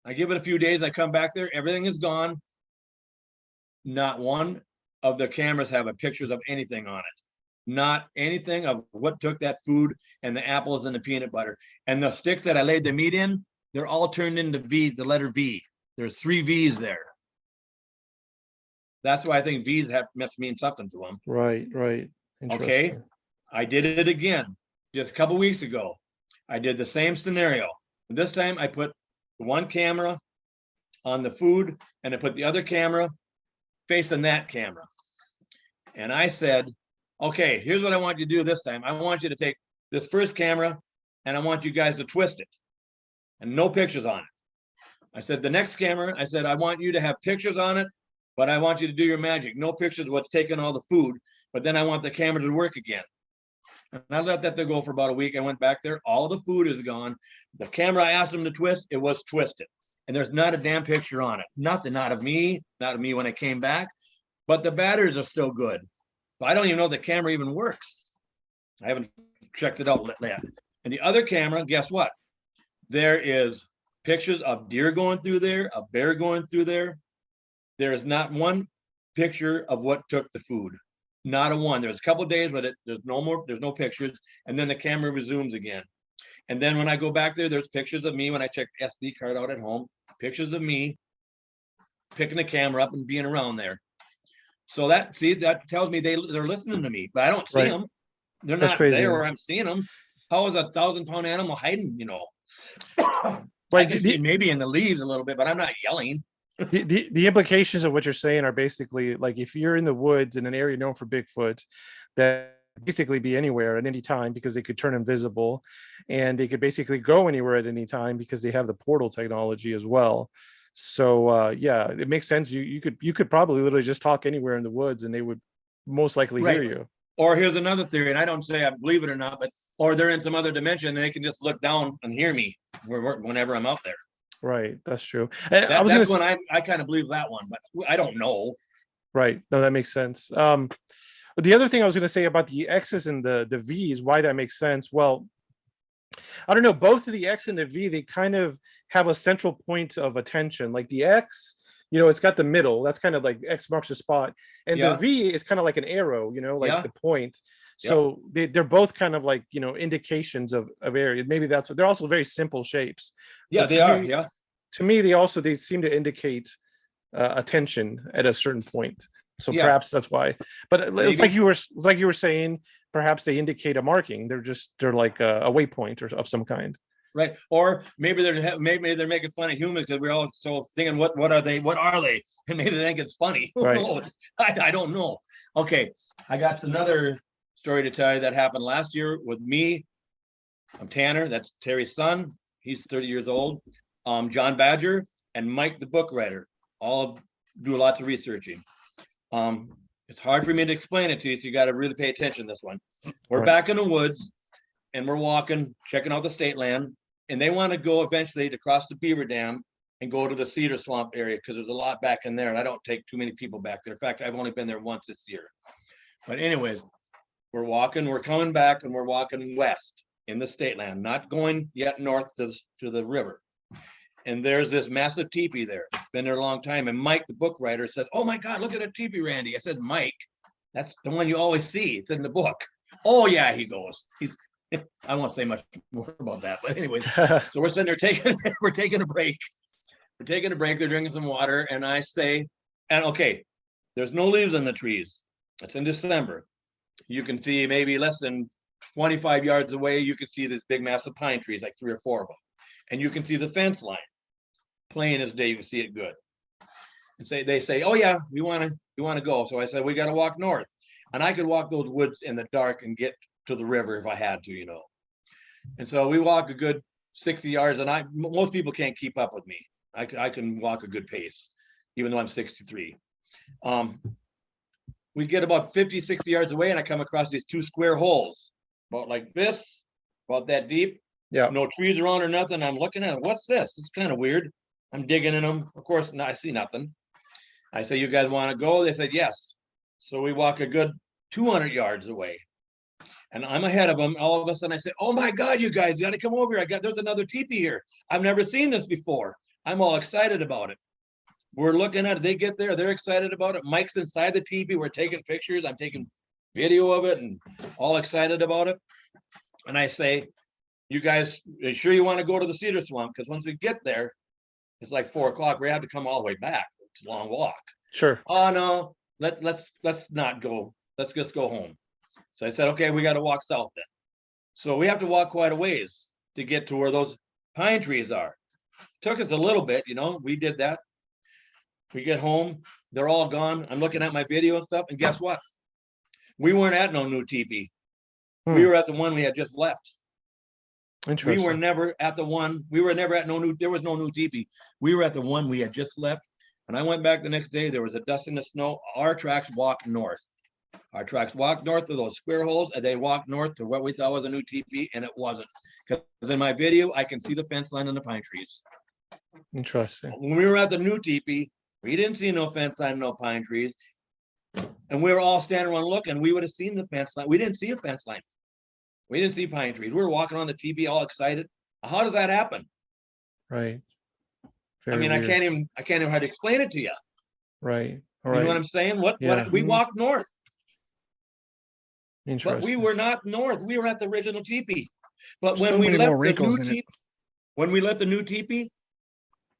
I give it a few days. I come back there, everything is gone. Not one of the cameras have a pictures of anything on it. Not anything of what took that food and the apples and the peanut butter. And the sticks that I laid the meat in, they're all turned into V, the letter V. There's 3 V's there. That's why I think V's must mean something to them. Right. Okay. I did it again just a couple weeks ago. I did the same scenario. This time I put one camera on the food and I put the other camera facing that camera. And I said, okay, here's what I want you to do this time. I want you to take this first camera and I want you guys to twist it and no pictures on it. I said, the next camera, I said, I want you to have pictures on it, but I want you to do your magic. No pictures of what's taking all the food, but then I want the camera to work again. And I let that go for about a week. I went back there. All the food is gone. The camera I asked them to twist, it was twisted. And there's not a damn picture on it. Nothing, not of me when I came back. But the batteries are still good. So I don't even know if the camera even works. I haven't checked it out yet. And the other camera, guess what? There is pictures of deer going through there, a bear going through there. There is not one picture of what took the food. Not a one. There's a couple of days, but there's no pictures. And then the camera resumes again. And then when I go back there, there's pictures of me when I check the SD card out at home, pictures of me picking the camera up and being around there. So that tells me they're listening to me, but I don't see them. They're not there where I'm seeing them. How is a 1,000-pound animal hiding, Right. I can see maybe in the leaves a little bit, but I'm not yelling. The implications of what you're saying are basically like if you're in the woods in an area known for Bigfoot, that basically be anywhere at any time because they could turn invisible, and they could basically go anywhere at any time because they have the portal technology as well. So yeah, it makes sense. You could probably literally just talk anywhere in the woods and they would most likely hear you. Or here's another theory, and I don't say I believe it or not, or they're in some other dimension and they can just look down and hear me whenever I'm out there. Right, that's true. And I kind of believe that one, but I don't know. Right, no, that makes sense. But the other thing I was going to say about the X's and the V's, why that makes sense. Well, I don't know, both of the X and the V, they kind of have a central point of attention. Like the X, it's got the middle. That's kind of like X marks the spot, and the Yeah. V is kind of like an arrow, like Yeah. the point. So they're both kind of like indications of area. Maybe that's what they're also very simple shapes. Yeah, But they to are. me- Yeah. To me, they seem to indicate attention at a certain point. So Yeah. perhaps that's why. But it's Maybe. like you were saying. Perhaps they indicate a marking. They're like a waypoint or of some kind. Right. Or maybe they're making fun of humans because we're all so thinking, what are they? What are they? And maybe they think it's funny. Who Right. knows? I don't know. Okay, I got another story to tell you that happened last year with me. I'm Tanner. That's Terry's son. He's 30 years old. John Badger and Mike, the book writer, all do lots of researching. It's hard for me to explain it to you, so you got to really pay attention to this one. We're Right. back in the woods, and we're walking, checking out the state land, and they want to go eventually to cross the Beaver Dam and go to the Cedar Swamp area because there's a lot back in there, and I don't take too many people back there. In fact, I've only been there once this year. But anyways, we're coming back, and we're walking west in the state land, not going yet north to the river. And there's this massive teepee there. It's been there a long time. And Mike, the book writer, says, "Oh my God, look at that teepee, Randy." I said, "Mike, that's the one you always see. It's in the book." "Oh yeah," he goes. I won't say much more about that. But anyways, so we're sitting there we're taking a break. We're taking a break. They're drinking some water. And I say, okay, there's no leaves on the trees. It's in December. You can see maybe less than 25 yards away, you can see this big massive pine trees, like 3 or 4 of them. And you can see the fence line. Plain as day, you can see it good. And they say, "Oh yeah, we want to go." So I said, "We got to walk north." And I could walk those woods in the dark and get to the river if I had to, And so we walk a good 60 yards, and most people can't keep up with me. I can walk a good pace, even though I'm 63. We get about 50, 60 yards away, and I come across these 2 square holes, about like this, about that deep. Yeah. No trees around or nothing. I'm looking at it. What's this? It's kind of weird. I'm digging in them. Of course, I see nothing. I say, "You guys want to go?" They said, "Yes." So we walk a good 200 yards away. And I'm ahead of them. All of a sudden I say, "Oh my God, you guys got to come over here. There's another teepee here. I've never seen this before." I'm all excited about it. We're looking at it. They get there. They're excited about it. Mike's inside the teepee. We're taking pictures. I'm taking video of it and all excited about it. And I say, "You guys, are you sure you want to go to the Cedar Swamp? Because once we get there, it's like 4 o'clock. We have to come all the way back. It's a long walk." Sure. "Oh no, let's not go. Let's just go home." So I said, "Okay, we got to walk south then." So we have to walk quite a ways to get to where those pine trees are. Took us a little bit, we did that. We get home, they're all gone. I'm looking at my video and stuff, and guess what? We weren't at no new teepee. We were at the one we had just left. Interesting. We were never at the one. We were never at there was no new teepee. We were at the one we had just left. And I went back the next day. There was a dust in the snow. Our tracks walked north. Our tracks walked north to those square holes, and they walked north to what we thought was a new teepee, and it wasn't. Because in my video, I can see the fence line and the pine trees. Interesting. When we were at the new teepee, we didn't see no fence line, no pine trees. And we were all standing around looking. We would have seen the fence line. We didn't see a fence line. We didn't see pine trees. We were walking on the teepee all excited. How does that happen? Right. I mean, I can't even how to explain it to you. Right. You know what I'm saying? What we walked north. Interesting. But we were not north. We were at the original teepee. But when So we many left more the wrinkles new in it. teepee,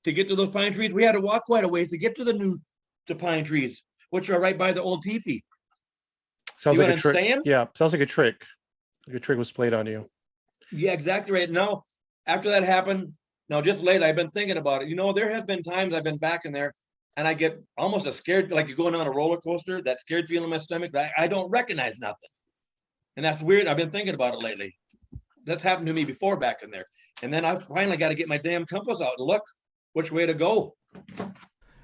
to get to those pine trees, we had to walk quite a ways to get to the pine trees, which are right by the old teepee. Sounds See like what a I'm trick. saying? Yeah, sounds like a trick. Like a trick was played on you. Yeah, exactly right. Now, after that happened, now just lately, I've been thinking about it. There have been times I've been back in there and I get almost a scared, like you're going on a roller coaster, that scared feeling in my stomach. I don't recognize nothing. And that's weird. I've been thinking about it lately. That's happened to me before back in there. And then I finally got to get my damn compass out and look which way to go.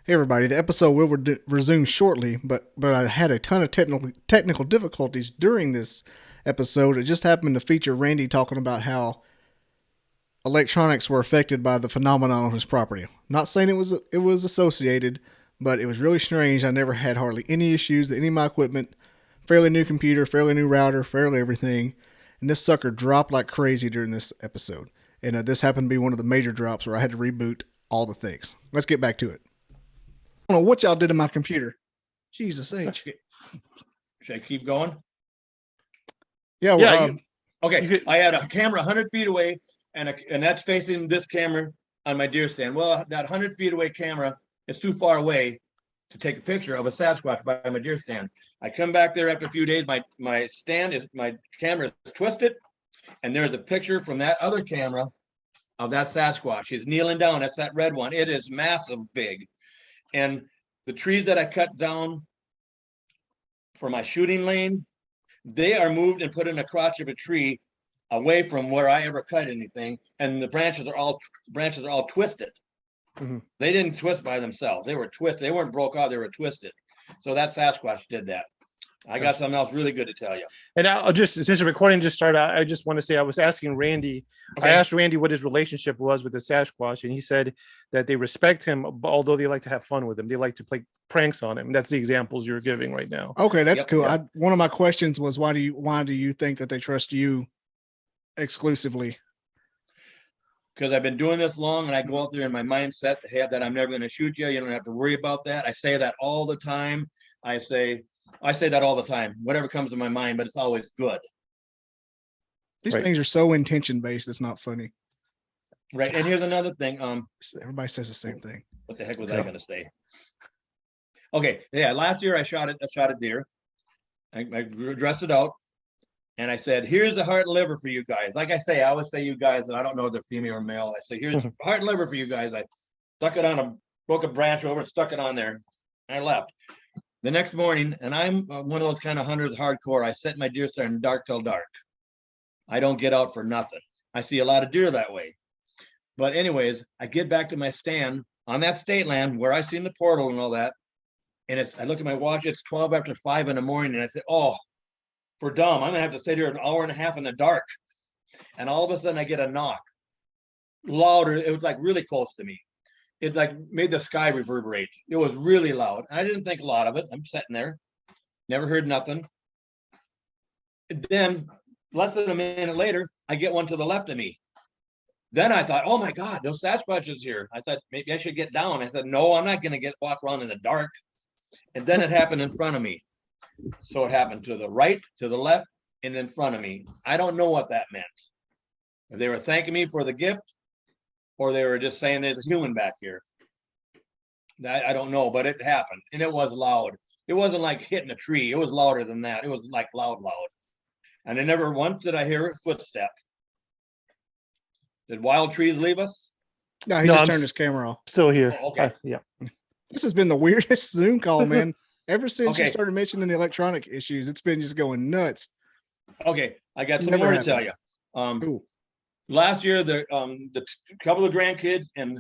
Hey everybody, the episode will resume shortly, but I had a ton of technical difficulties during this episode. It just happened to feature Randy talking about how electronics were affected by the phenomenon on his property. Not saying it was associated, but it was really strange. I never had hardly any issues with any of my equipment. Fairly new computer, fairly new router, fairly everything. And this sucker dropped like crazy during this episode. And this happened to be one of the major drops where I had to reboot all the things. Let's get back to it. I don't know what y'all did to my computer. Jesus H. Should I keep going? Yeah. Yeah, Well, Okay, I had a camera 100 feet away, and that's facing this camera on my deer stand. Well, that 100 feet away camera is too far away to take a picture of a Sasquatch by my deer stand. I come back there after a few days. My camera is twisted, and there's a picture from that other camera of that Sasquatch. He's kneeling down. That's that red one. It is massive, big, and the trees that I cut down for my shooting lane, they are moved and put in the crotch of a tree away from where I ever cut anything, and the branches are all twisted. Mhm. They didn't twist by themselves. They were twisted. They weren't broke off. They were twisted. So that Sasquatch did that. I got something else really good to tell you. And I'll just, since the recording just started, I just want to say I was asking Randy. Okay. I asked Randy what his relationship was with the Sasquatch, and he said that they respect him, although they like to have fun with him. They like to play pranks on him. That's the examples you're giving right now. okay, that's Yep, cool. yep. One of my questions was why do you think that they trust you exclusively? Because I've been doing this long, and I go out there in my mindset to have that I'm never going to shoot you. You don't have to worry about that. I say that all the time. I say that all the time, whatever comes to my mind, but it's always good. These Right. things are so intention based. It's not funny. Right. And here's another thing. Everybody says the same thing. What the heck was I going to say? Okay. Yeah. Last year I shot a deer. I dressed it out, and I said, here's the heart and liver for you guys. Like I say, I always say you guys, and I don't know if they're female or male. I say, here's heart and liver for you guys. I stuck it on broke a branch over and stuck it on there. I left. The next morning, and I'm one of those kind of hunters, hardcore. I set my deer stand dark till dark. I don't get out for nothing. I see a lot of deer that way. But anyways, I get back to my stand on that state land where I seen the portal and all that. And I look at my watch, it's 12 after 5 in the morning. And I say, oh, for dumb, I'm gonna have to sit here an hour and a half in the dark. And all of a sudden I get a knock. Louder, it was like really close to me. It like made the sky reverberate. It was really loud. I didn't think a lot of it. I'm sitting there, never heard nothing. Then less than a minute later, I get one to the left of me. Then I thought, oh my God, those Sasquatches here. I thought maybe I should get down. I said, no, I'm not going to walk around in the dark. And then it happened in front of me. So it happened to the right, to the left, and in front of me. I don't know what that meant. If they were thanking me for the gift, or they were just saying there's a human back here. I don't know, but it happened, and it was loud. It wasn't like hitting a tree. It was louder than that. It was like loud. And I never once did I hear a footstep. Did wild trees leave us? No, he No, just I'm turned s- his camera off. Still here. Oh, okay. Yeah. This has been the weirdest Zoom call, man. Ever since you Okay. started mentioning the electronic issues, it's been just going nuts. Okay, I got some Never more to happened. tell you. Cool. Last year, the couple of grandkids and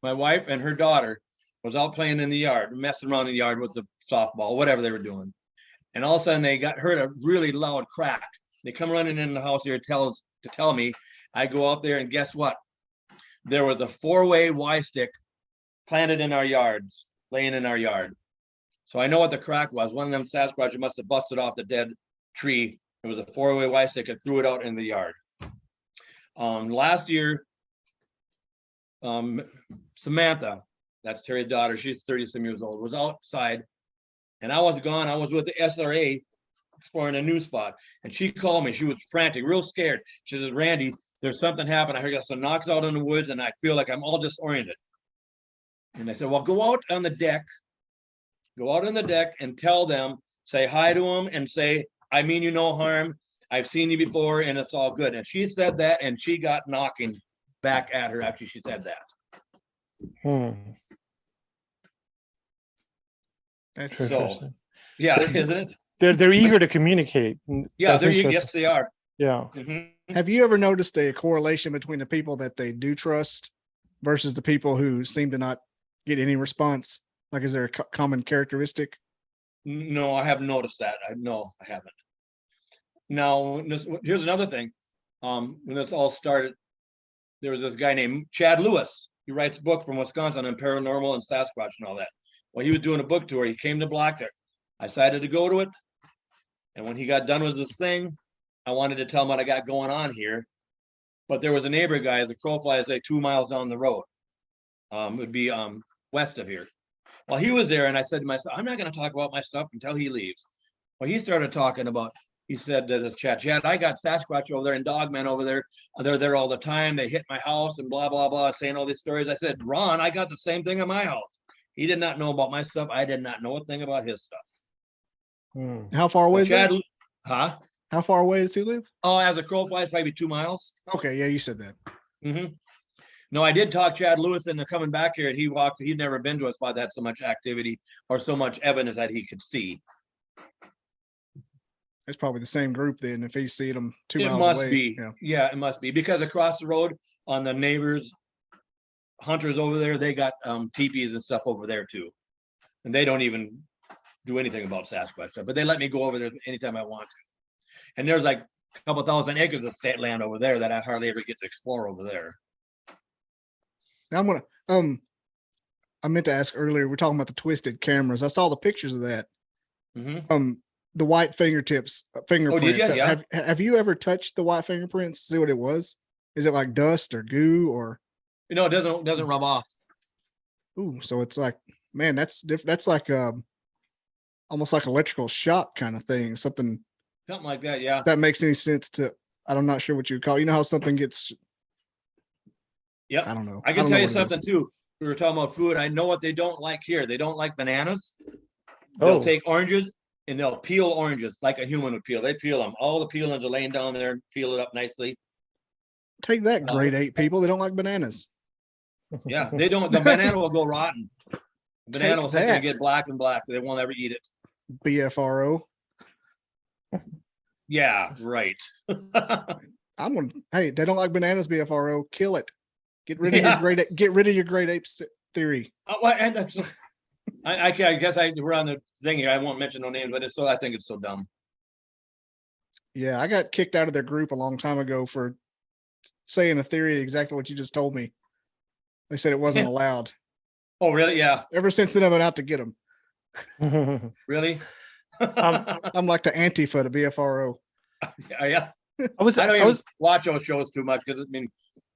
my wife and her daughter was out playing in the yard, messing around in the yard with the softball, whatever they were doing. And all of a sudden they heard a really loud crack. They come running in the house here to tell me. I go out there, and guess what? There was a 4-way Y stick planted in our yards, laying in our yard. So I know what the crack was. One of them Sasquatch must have busted off the dead tree. It was a 4-way Y stick and threw it out in the yard. Last year, Samantha, that's Terry's daughter, she's 30-some years old, was outside, and I was gone. I was with the SRA exploring a new spot, and she called me. She was frantic, real scared. She says, Randy, there's something happened. I heard some knocks out in the woods, and I feel like I'm all disoriented. And I said, well, go out on the deck and tell them, say hi to them and say, I mean you no harm. I've seen you before, and it's all good. And she said that, and she got knocking back at her after she said that. That's So, Interesting. yeah, isn't it? They're eager to communicate. Yeah, That's there you interesting. yes, they are. Yeah. Mhm. Have you ever noticed a correlation between the people that they do trust versus the people who seem to not get any response? Like, is there a common characteristic? No, I haven't noticed that. No, I haven't. Now, here's another thing. When this all started, there was this guy named Chad Lewis. He writes a book from Wisconsin on paranormal and Sasquatch and all that. Well, he was doing a book tour. He came to Blackjack. I decided to go to it. And when he got done with this thing, I wanted to tell him what I got going on here. But there was a neighbor guy, as a crow flies, like 2 miles down the road. It would be west of here. Well, he was there, and I said to myself, I'm not going to talk about my stuff until he leaves. Well, he started talking about, he said to this chat, I got Sasquatch over there and Dogmen over there. They're there all the time. They hit my house and blah, blah, blah, saying all these stories. I said, Ron, I got the same thing at my house. He did not know about my stuff. I did not know a thing about his stuff. How far away is Chad, that? huh? How far away does he live? Oh, as a crow flies, probably 2 miles. Okay, yeah, you said that. Mm-hmm. No, I did talk Chad Lewis into coming back here, and he'd never been to a spot that had so much activity or so much evidence that he could see. It's probably the same group then. If he's seeing them 2 miles It must away. be. Yeah, it must be, because across the road on the neighbors, hunters over there, they got teepees and stuff over there too, and they don't even do anything about Sasquatch stuff, but they let me go over there anytime I want to. And there's like a couple thousand acres of state land over there that I hardly ever get to explore over there. Now I'm gonna I meant to ask earlier, we're talking about the twisted cameras. I saw the pictures of that. Mm-hmm. The white fingerprints. Oh, did you? Yeah. Have you ever touched the white fingerprints to see what it was? Is it like dust or goo or? You know, it doesn't rub off. Ooh, so it's like, man, that's different. That's like almost like electrical shock kind of thing. Something like that. Yeah. That makes any sense to. I'm not sure what you would call. You know how something gets. Yep. I don't know. I can tell you something too. We were talking about food. I know what they don't like here. They don't like bananas. They'll take oranges and they'll peel oranges like a human would peel. They peel them. All the peelings are laying down there and peel it up nicely. Take that, grade 8 people. They don't like bananas. Yeah, they don't. The banana will go rotten. The banana will sit there and get black and black. They won't ever eat it. BFRO. Yeah, right. Hey, they don't like bananas, BFRO. Kill it. Get rid of your grade 8 theory. I guess we're on the thing here. I won't mention no names, but I think it's so dumb. Yeah, I got kicked out of their group a long time ago for saying a theory exactly what you just told me. They said it wasn't allowed. Oh, really? Yeah. Ever since then, I've been out to get them. Really? I'm like the Antifa to BFRO. Yeah. I don't even watch those shows too much because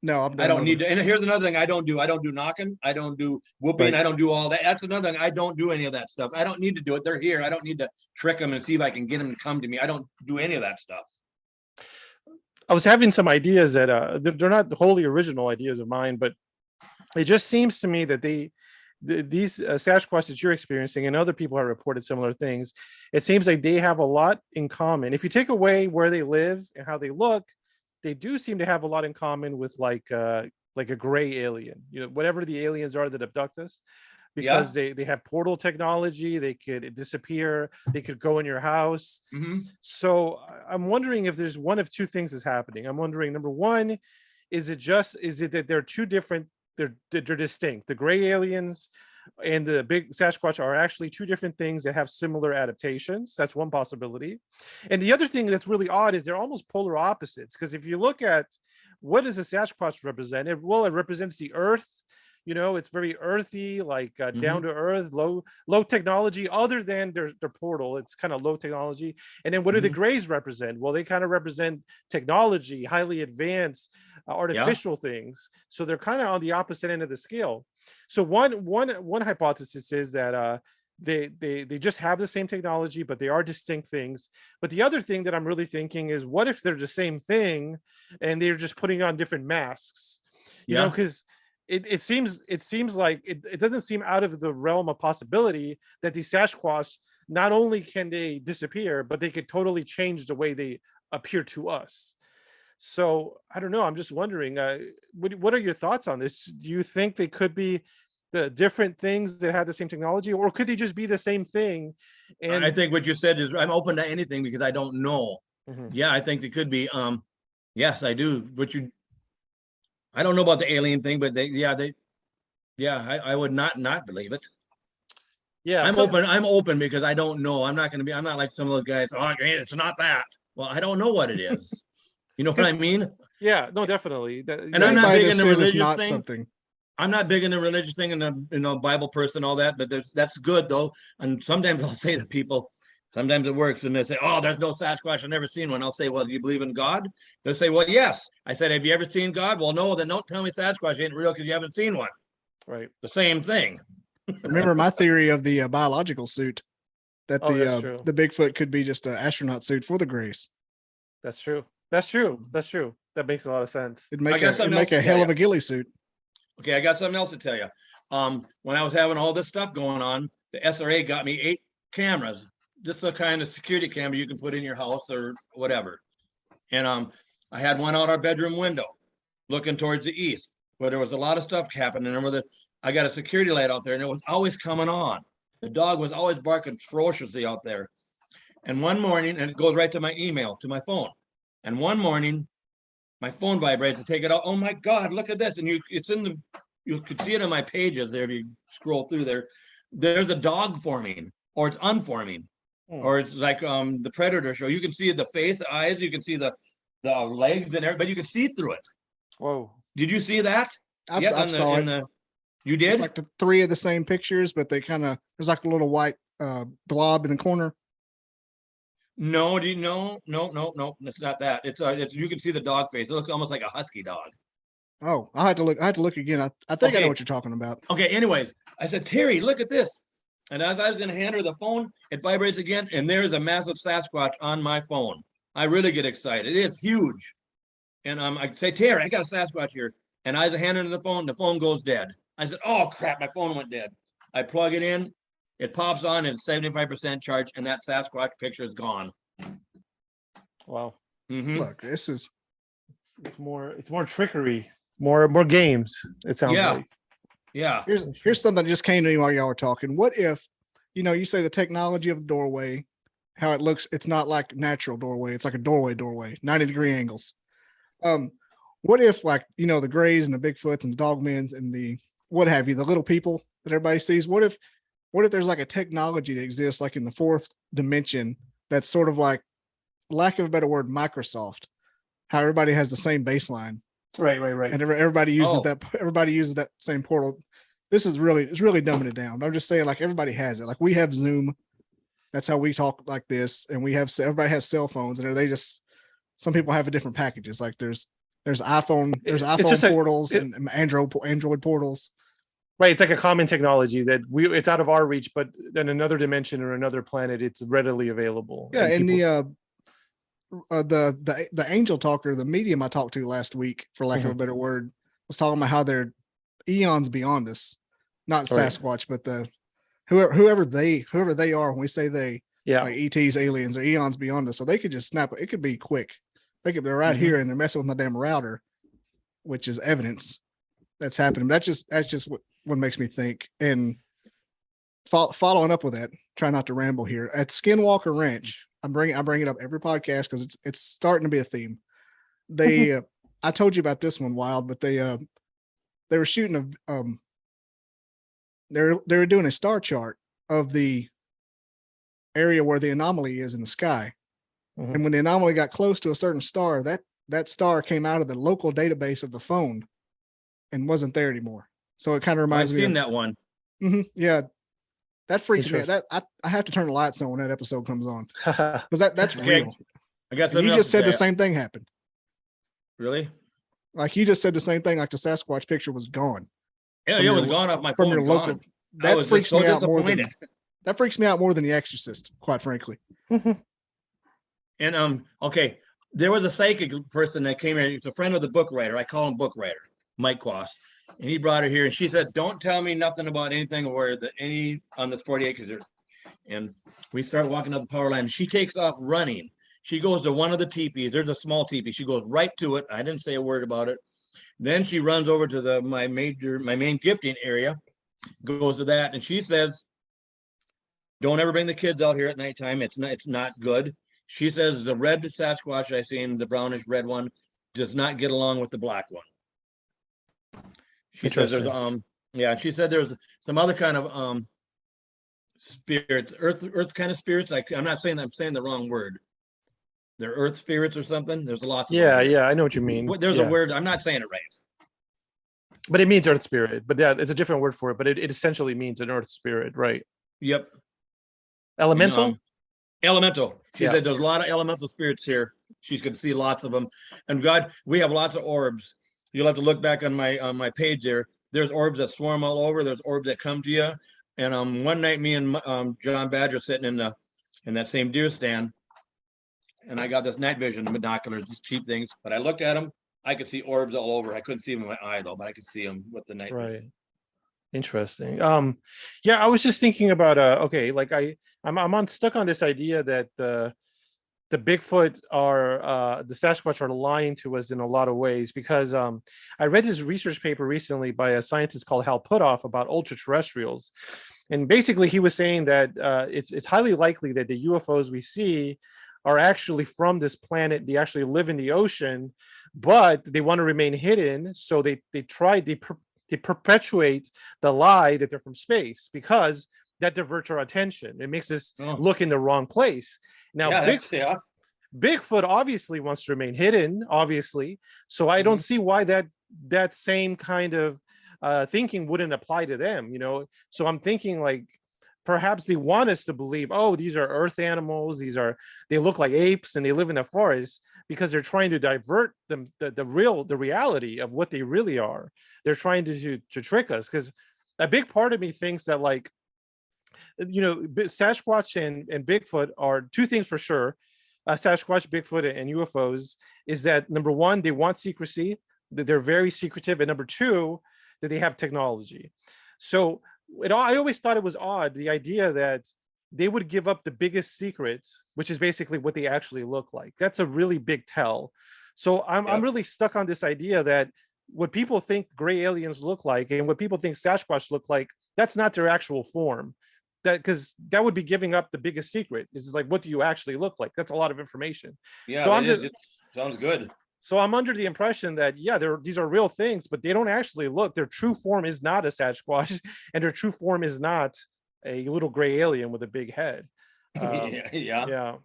no, I don't need to. And here's another thing I don't do. I don't do knocking. I don't do whooping. Right. I don't do all that. That's another thing. I don't do any of that stuff. I don't need to do it. They're here. I don't need to trick them and see if I can get them to come to me. I don't do any of that stuff. I was having some ideas that they're not wholly original ideas of mine, but it just seems to me that these Sasquatch that you're experiencing and other people have reported similar things. It seems like they have a lot in common. If you take away where they live and how they look, they do seem to have a lot in common with like a gray alien, whatever the aliens are that abduct us, because they have portal technology. They could disappear. They could go in your house. Mm-hmm. So I'm wondering if there's one of two things is happening. I'm wondering, number one, is it that they're two different, they're distinct. The gray aliens and the big Sasquatch are actually two different things that have similar adaptations. That's one possibility. And the other thing that's really odd is they're almost polar opposites, because if you look at what does a Sasquatch represent? It represents the earth. It's very earthy, like down to earth, low technology, other than their portal. It's kind of low technology. And then what do the grays represent? Well, they kind of represent technology, highly advanced artificial things. So they're kind of on the opposite end of the scale. So one hypothesis is that they just have the same technology, but they are distinct things. But the other thing that I'm really thinking is, what if they're the same thing and they're just putting on different masks? Because it seems like it doesn't seem out of the realm of possibility that these Sasquatch, not only can they disappear, but they could totally change the way they appear to us. So I don't know. I'm just wondering, what are your thoughts on this? Do you think they could be the different things that have the same technology, or could they just be the same thing? And I think what you said is, I'm open to anything because I don't know. Mm-hmm. Yeah, I think they could be. Yes, I do. I don't know about the alien thing, but I would not believe it. Yeah, I'm open because I don't know. I'm not like some of those guys. Oh, it's not that. Well, I don't know what it is. You know what I mean? Yeah, no, definitely. And I'm not big in the religious thing. Something. I'm not big in the religious thing and the Bible person, all that. But that's good though. And sometimes I'll say to people, sometimes it works, and they say, "Oh, there's no Sasquatch. I've never seen one." I'll say, "Well, do you believe in God?" They'll say, "Well, yes." I said, "Have you ever seen God?" "Well, no." "Then don't tell me Sasquatch ain't real because you haven't seen one." Right. The same thing. Remember my theory of the biological suit, that Oh, that's true. the Bigfoot could be just an astronaut suit for the Greys. That's true. That's true. That's true. That makes a lot of sense. It'd I make got something else to a tell hell ya. of a ghillie suit. Okay, I got something else to tell you. When I was having all this stuff going on, the SRA got me 8 cameras, just the kind of security camera you can put in your house or whatever. And I had one out our bedroom window, looking towards the east, where there was a lot of stuff happening. Remember I got a security light out there, and it was always coming on. The dog was always barking ferociously out there. And one morning, and it goes right to my email, to my phone. And one morning, my phone vibrates. I take it out. Oh my God, look at this! And you could see it on my pages there. If you scroll through there, there's a dog forming, or it's unforming, or it's like the Predator show. You can see the face, the eyes. You can see the legs and everything, but you can see through it. Whoa! Did you see that? I saw it. You did? It's like the 3 of the same pictures, but they kind of, there's like a little white blob in the corner. No, no, it's not that. It's you can see the dog face. It looks almost like a husky dog. Oh, I had to look again. I think I know what you're talking about. Okay, anyways, I said, Terry, look at this. And as I was gonna hand her the phone, it vibrates again, and there's a massive Sasquatch on my phone. I really get excited. It's huge. And I say, Terry, I got a Sasquatch here. And I was handing her the phone goes dead. I said, oh crap, my phone went dead. I plug it in, it pops on, and 75% charge, and that Sasquatch picture is gone. Wow. Mm-hmm. Look, this is It's more trickery, more games. It sounds like. Yeah. Here's something that just came to me while y'all were talking. What if, you say the technology of the doorway, how it looks, it's not like natural doorway, it's like a doorway, 90-degree angles. What if, like, the Greys and the Bigfoots and the Dogmens and the what have you, the little people that everybody sees, what if there's like a technology that exists like in the 4th dimension that's sort of like, lack of a better word, Microsoft, how everybody has the same baseline. Right. And everybody uses that same portal. It's really dumbing it down. I'm just saying, like, everybody has it. Like, we have Zoom. That's how we talk like this. And everybody has cell phones, and some people have different packages. Like there's iPhone portals and Android portals. Right. It's like a common technology that it's out of our reach, but in another dimension or another planet, it's readily available. Yeah. And the angel talker, the medium I talked to last week, for lack of a better word, was talking about how they're eons beyond us, not Sasquatch, but whoever they are. When we say they, like ETs, aliens, or eons beyond us, so they could just snap. It could be quick. They could be right here, and they're messing with my damn router, which is evidence that's happening. That's just what makes me think. And following up with that, try not to ramble here. At Skinwalker Ranch, I bring it up every podcast because it's starting to be a theme. They I told you about this one, Wild, but they were shooting they were doing a star chart of the area where the anomaly is in the sky. And when the anomaly got close to a certain star, that star came out of the local database of the phone and wasn't there anymore. So it kind of reminds me. I've seen that one. Yeah, that freaks me out. I have to turn the lights on when that episode comes on, because that's real. I got something. You just said the same thing happened. Really? Like, you just said the same thing. Like, the Sasquatch picture was gone. Yeah, it was gone off my phone. From your local. That freaks me out more than that freaks me out more than The Exorcist, quite frankly. And okay, there was a psychic person that came here. He's a friend of the book writer. I call him book writer, Mike Quast. And he brought her here, and she said, "Don't tell me nothing about anything or any on this 40 acres." And we start walking up the power line. And she takes off running. She goes to one of the teepees. There's a small teepee. She goes right to it. I didn't say a word about it. Then she runs over to my main gifting area, goes to that, and she says, "Don't ever bring the kids out here at nighttime. It's not good." She says the red Sasquatch I seen, the brownish red one, does not get along with the black one. She says there's she said there's some other kind of spirits, earth kind of spirits. I'm not saying that, I'm saying the wrong word. They're earth spirits or something. There's a lot. Yeah, I know what you mean. There's a word. I'm not saying it right. But it means earth spirit. But yeah, it's a different word for it. But it essentially means an earth spirit, right? Yep. Elemental? Elemental. She said there's a lot of elemental spirits here. She's going to see lots of them. And God, we have lots of orbs. You'll have to look back on my page there. there's orbs that swarm all over. There's orbs that come to you. And one night, me and John Badger sitting in that same deer stand, and I got this night vision binoculars, these cheap things. But I looked at them. I could see orbs all over. I couldn't see them in my eye though, but I could see them with the night vision. Right. Interesting. Yeah, I was just thinking about okay, like I'm stuck on this idea that the Bigfoot are the Sasquatch are lying to us in a lot of ways, because I read this research paper recently by a scientist called Hal Puthoff about ultra terrestrials, and basically he was saying that it's highly likely that the UFOs we see are actually from this planet. They actually live in the ocean, but they want to remain hidden, so they perpetuate the lie that they're from space, because that diverts our attention. It makes us look in the wrong place. Now, Bigfoot obviously wants to remain hidden, obviously. So I don't see why that same kind of thinking wouldn't apply to them, you know? So I'm thinking like, perhaps they want us to believe, oh, these are earth animals. They look like apes and they live in the forest, because they're trying to divert them, the reality of what they really are. They're trying to trick us, because a big part of me thinks that, like, you know, Sasquatch and Bigfoot are two things for sure. Sasquatch, Bigfoot, and UFOs is that, number one, they want secrecy, that they're very secretive, and number two, that they have technology. So I always thought it was odd, the idea that they would give up the biggest secrets, which is basically what they actually look like. That's a really big tell. So I'm really stuck on this idea that what people think gray aliens look like and what people think Sasquatch look like, that's not their actual form. Because that would be giving up the biggest secret. This is like, what do you actually look like? That's a lot of information. Yeah, so it sounds good. So I'm under the impression that, yeah, these are real things, but they don't actually look. Their true form is not a Sasquatch, and their true form is not a little gray alien with a big head. Yeah.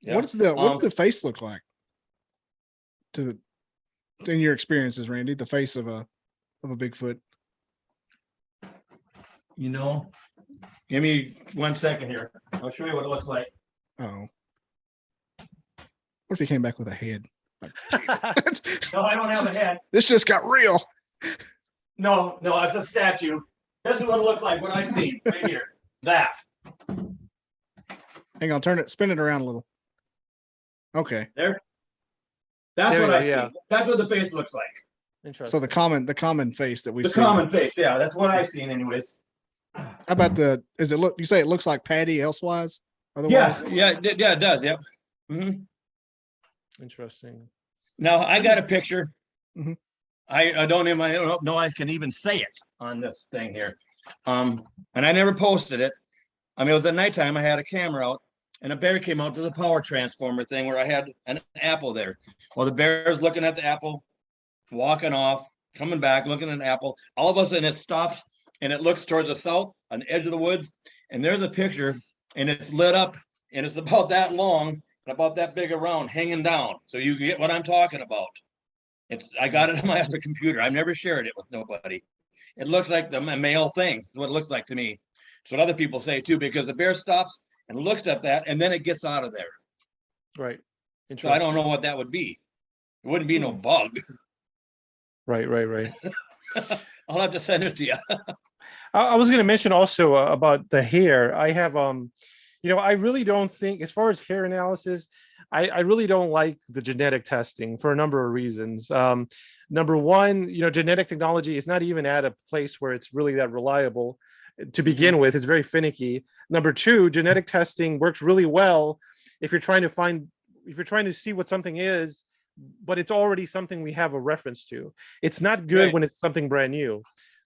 What's the face look like? In your experiences, Randy, the face of a Bigfoot. You know, give me 1 second here. I'll show you what it looks like. Oh. What if he came back with a head? No, I don't have a head. This just got real. No, it's a statue. This is what it looks like, what I see right here. That. Hang on, spin it around a little. Okay. There. That's what I see. That's what the face looks like. Interesting. So the common face that we see. The common face, yeah. That's what I've seen anyways. How about you say it looks like Patty elsewise? Otherwise? Yeah, it does, yep. Mm-hmm. Interesting. Now I got a picture. Mm-hmm. I don't know I can even say it on this thing here. And I never posted it. I mean, it was at nighttime. I had a camera out, and a bear came out to the power transformer thing where I had an apple there. Well, the bear's looking at the apple, walking off, coming back, looking at an apple. All of a sudden, it stops and it looks towards the south on the edge of the woods. And there's a picture, and it's lit up, and it's about that long, about that big around, hanging down. So you get what I'm talking about. I got it on my other computer. I've never shared it with nobody. It looks like the male thing. Is what it looks like to me. It's what other people say too, because the bear stops and looks at that, and then it gets out of there. Right. So I don't know what that would be. It wouldn't be no bug. Right. I'll have to send it to you. I was going to mention also about the hair. I have, I really don't think, as far as hair analysis, I really don't like the genetic testing for a number of reasons. Number one, genetic technology is not even at a place where it's really that reliable to begin with. It's very finicky. Number two, genetic testing works really well if you're trying to see what something is, but it's already something we have a reference to. It's not good when it's something brand new.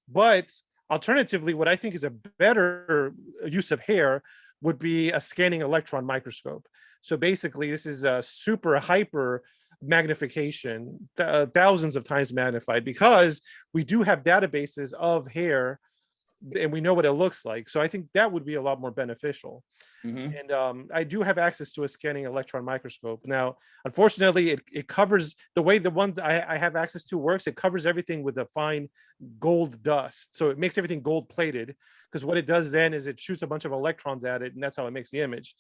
But alternatively, what I think is a better use of hair would be a scanning electron microscope. So basically, this is a super hyper magnification, thousands of times magnified, because we do have databases of hair and we know what it looks like. So I think that would be a lot more beneficial. Mm-hmm. And I do have access to a scanning electron microscope. Now, unfortunately, it covers the way the ones I have access to works. It covers everything with a fine gold dust. So it makes everything gold plated, because what it does then is it shoots a bunch of electrons at it, and that's how it makes the image.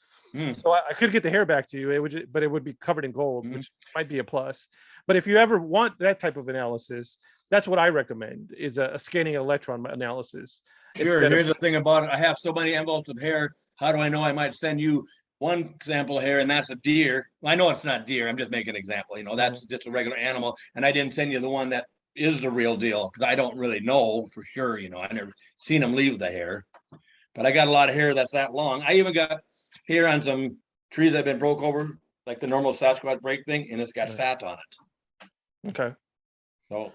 So I could get the hair back to you, but it would be covered in gold, which might be a plus. But if you ever want that type of analysis, that's what I recommend is a scanning electron analysis. Sure. Here's the thing about it. I have so many envelopes of hair. How do I know I might send you one sample of hair and that's a deer? I know it's not deer. I'm just making an example. That's just a regular animal. And I didn't send you the one that is the real deal because I don't really know for sure. I never seen them leave the hair. But I got a lot of hair that's that long. I even got hair on some trees that have been broke over, like the normal Sasquatch break thing, and it's got fat on it. Okay. So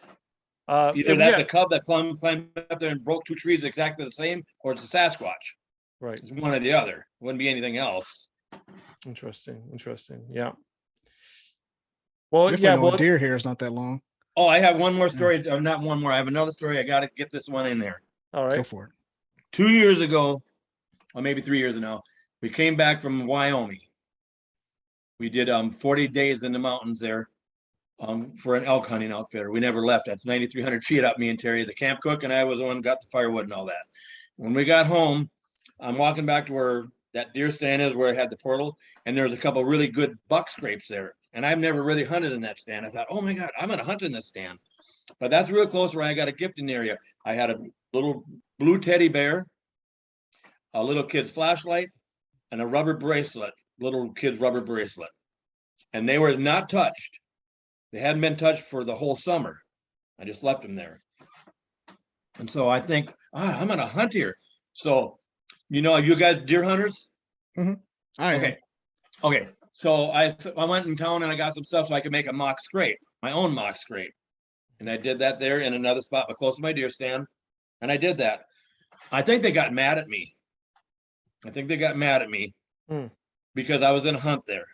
either that's a cub that climbed up there and broke two trees exactly the same, or it's a Sasquatch. Right. It's one or the other. It wouldn't be anything else. Interesting. Yeah. Well, deer hair is not that long. Oh, I have one more story. Not one more. I have another story. I got to get this one in there. All right. Go for it. 2 years ago, or maybe 3 years ago, we came back from Wyoming. We did 40 days in the mountains there for an elk hunting outfitter. We never left. That's 9,300 feet up, me and Terry, the camp cook, and I was the one who got the firewood and all that. When we got home, I'm walking back to where that deer stand is, where I had the portal, and there was a couple really good buck scrapes there. And I've never really hunted in that stand. I thought, oh my God, I'm going to hunt in this stand. But that's real close where I got a gifting area. I had a little blue teddy bear, a little kid's flashlight, and a rubber bracelet, little kid's rubber bracelet. And they were not touched. They hadn't been touched for the whole summer. I just left them there. And so I think, I'm going to hunt here. So, you guys deer hunters? Mm-hmm. Okay. So I went in town and I got some stuff so I could make a mock scrape, my own mock scrape. And I did that there in another spot close to my deer stand. And I did that. I think they got mad at me. Because I was in a hunt there.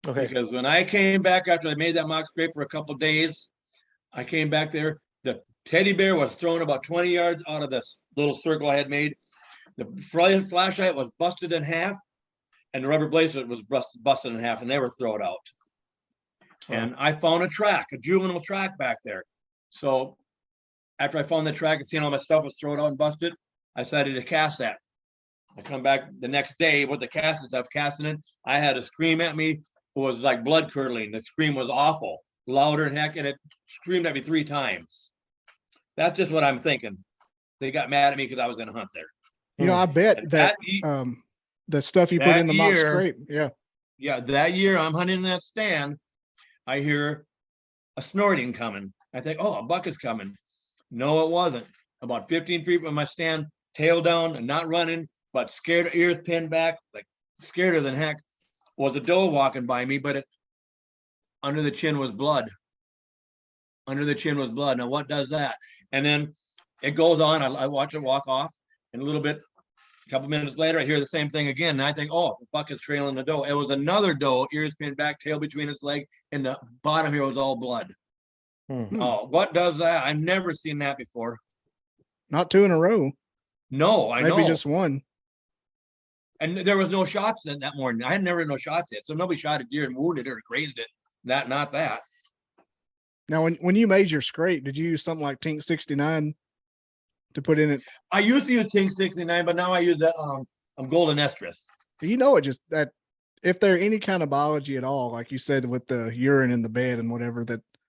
Okay. Because when I came back after I made that mock scrape for a couple of days, I came back there. The teddy bear was thrown about 20 yards out of this little circle I had made. The flashlight was busted in half. And the rubber bracelet was busted in half, and they were thrown out. And I found a juvenile track back there. So after I found the track and seen all my stuff was thrown out and busted, I decided to cast that. I come back the next day with the casting stuff, casting it. I had a scream at me. It was like blood curdling. The scream was awful, louder than heck, and it screamed at me 3 times. That's just what I'm thinking. They got mad at me because I was in a hunt there. I bet that the stuff you put in the mock scrape. Yeah. That year I'm hunting in that stand. I hear a snorting coming. I think, a buck is coming. No, it wasn't. About 15 feet from my stand, tail down and not running, but scared, ears pinned back, like scareder than heck, was a doe walking by me, but under the chin was blood. Now what does that? And then it goes on. I watch it walk off, and a couple minutes later, I hear the same thing again. And I think, the buck is trailing the doe. It was another doe, ears pinned back, tail between its legs, and the bottom here was all blood. Oh, what does that? I've never seen that before. Not 2 in a row. No, I know. Maybe just one. And there was no shots in that morning. I had never had no shots yet. So nobody shot a deer and wounded it or grazed it. Not that. Now, when you made your scrape, did you use something like Tink 69 to put in it? I used to use Tink 69, but now I use that golden estrus. It just that if there any kind of biology at all, like you said with the urine in the bed and whatever,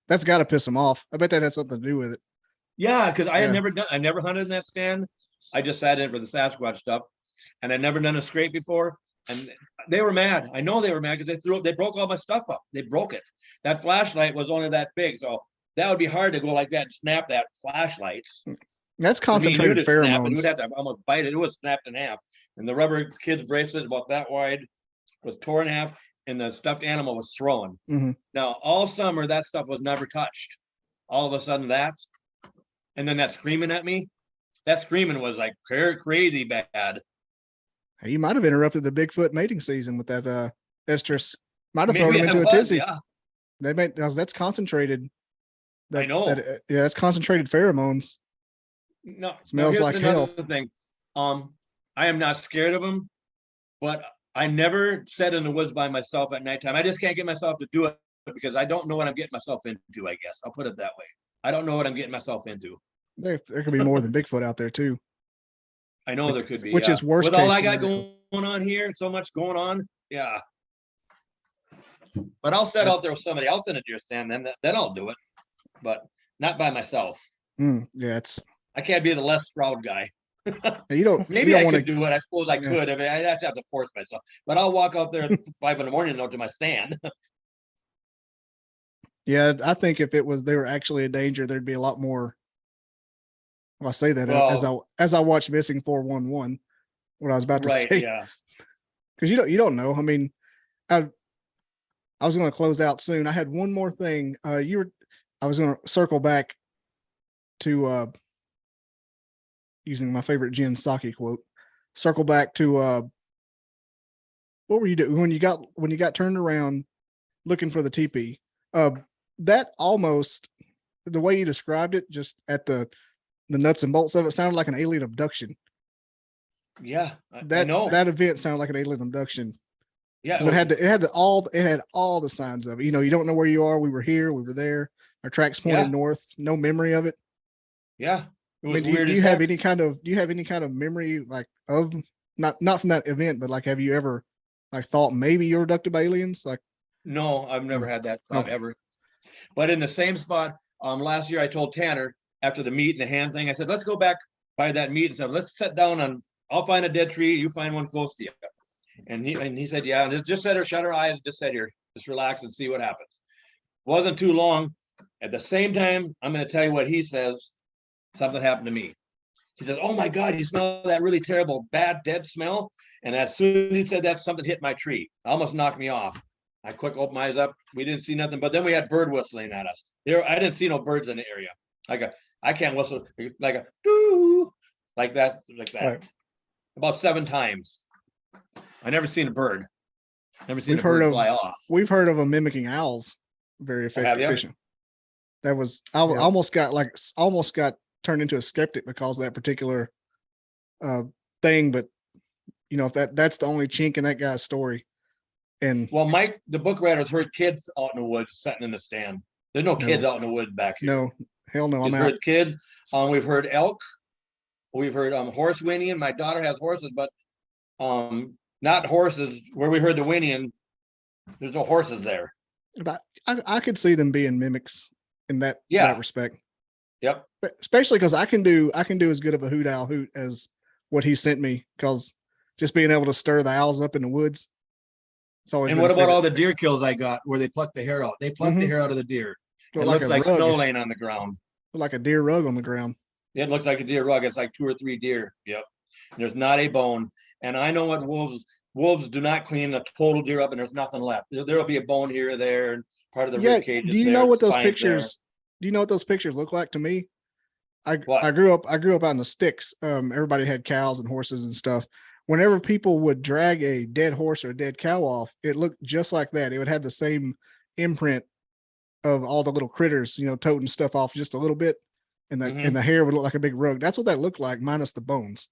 that's got to piss them off. I bet that has something to do with it. Yeah, because I never hunted in that stand. I just sat in for the Sasquatch stuff, and I'd never done a scrape before. And they were mad. I know they were mad because they broke all my stuff up. They broke it. That flashlight was only that big, so that would be hard to go like that and snap that flashlight. That's concentrated pheromones. You'd have to almost bite it. It was snapped in half. And the rubber kid's bracelet, about that wide, was torn in half, and the stuffed animal was thrown. Mm-hmm. Now, all summer, that stuff was never touched. All of a sudden, and then that screaming at me, that screaming was like crazy bad. Hey, you might have interrupted the Bigfoot mating season with that estrus. Might have thrown him into a tizzy. Yeah. That's concentrated. I know. That's concentrated pheromones. No, smells like hell. Thing. I am not scared of them, but I never sat in the woods by myself at nighttime. I just can't get myself to do it because I don't know what I'm getting myself into, I guess. I'll put it that way. I don't know what I'm getting myself into. There could be more than Bigfoot out there too. I know there could be. Which is worse. With all I got going on here, so much going on. Yeah. But I'll set out there with somebody else in a deer stand, then I'll do it. But not by myself. Yeah, I can't be the less Stroud guy. you don't. Maybe you don't I want could do it. I suppose I could. I mean, I'd have to force myself. But I'll walk out there at 5 a.m. though to my stand. Yeah, I think if it was they were actually a danger, there'd be a lot more. Well, I say that as I watch Missing 411, what I was about to say. Yeah. Because you don't know. I mean, I was going to close out soon. I had one more thing. I was going to circle back to using my favorite Jen Psaki quote. Circle back to what were you doing when you got turned around looking for the teepee? That almost, the way you described it, just at the nuts and bolts of it, sounded like an alien abduction. Yeah, I know that event sounded like an alien abduction. Yeah, it had all the signs of it. You know, you don't know where you are. We were here, we were there. Our tracks pointed north. No memory of it. Yeah, it was I mean, weird. Do you have any kind of memory like of not from that event, but like have you ever like thought maybe you were abducted by aliens? Like, no, I've never had that thought ever. But in the same spot, last year I told Tanner after the meat and the hand thing, I said, let's go back by that meat and stuff. Let's sit down on. I'll find a dead tree. You find one close to you. And he said, yeah. And just shut our eyes. Just sit here. Just relax and see what happens. Wasn't too long. At the same time, I'm going to tell you what he says. Something happened to me. He says, oh my God, you smell that really terrible, bad, dead smell. And as soon as he said that, something hit my tree. Almost knocked me off. I quick opened my eyes up. We didn't see nothing, but then we had bird whistling at us. I didn't see no birds in the area. I can't whistle like a doo, like that. Right. About 7 times. I never seen a bird. Never seen a bird fly off. We've heard of them mimicking owls. Very effective fishing. That was almost got turned into a skeptic because of that particular thing. But you know, if that's the only chink in that guy's story. And well, Mike, the book writers heard kids out in the woods sitting in the stand. There's no kids out in the woods back here. No, hell no. We've heard kids. We've heard elk. We've heard horse whinnying. My daughter has horses, but not horses. Where we heard the whinnying, there's no horses there. But I could see them being mimics in that respect. Yep. But especially because I can do as good of a hoot owl hoot as what he sent me, because just being able to stir the owls up in the woods. It's always. And what about all the deer kills I got where they pluck the hair out? They pluck the hair out of the deer. It looks like snow laying on the ground. Like a deer rug on the ground. It looks like a deer rug. It's like 2 or 3 deer. Yep. And there's not a bone. And I know what wolves do not clean a total deer up, and there's nothing left. There'll be a bone here or there, and part of the rib cage. Do you know what those pictures? Do you know what those pictures look like to me? I grew up out in the sticks. Everybody had cows and horses and stuff. Whenever people would drag a dead horse or a dead cow off, it looked just like that. It would have the same imprint of all the little critters, you know, toting stuff off just a little bit, and the hair would look like a big rug. That's what that looked like, minus the bones.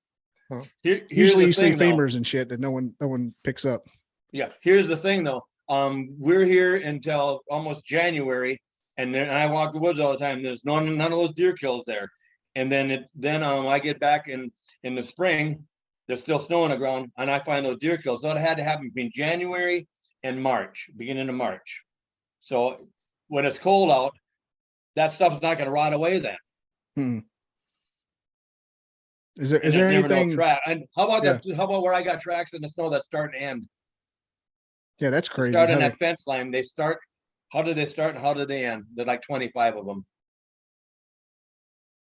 Huh. Usually you see femurs and shit that no one picks up. Yeah. Here's the thing though. We're here until almost January, and then I walk the woods all the time. There's none of those deer kills there. And then I get back in the spring, there's still snow on the ground, and I find those deer kills. So it had to happen between January and March, beginning of March. So when it's cold out, that stuff's not going to rot away then. Is there anything? And how about that? How about where I got tracks in the snow that start and end? Yeah, that's crazy. Start in that fence line. They start. How did they start and how did they end? There's like 25 of them.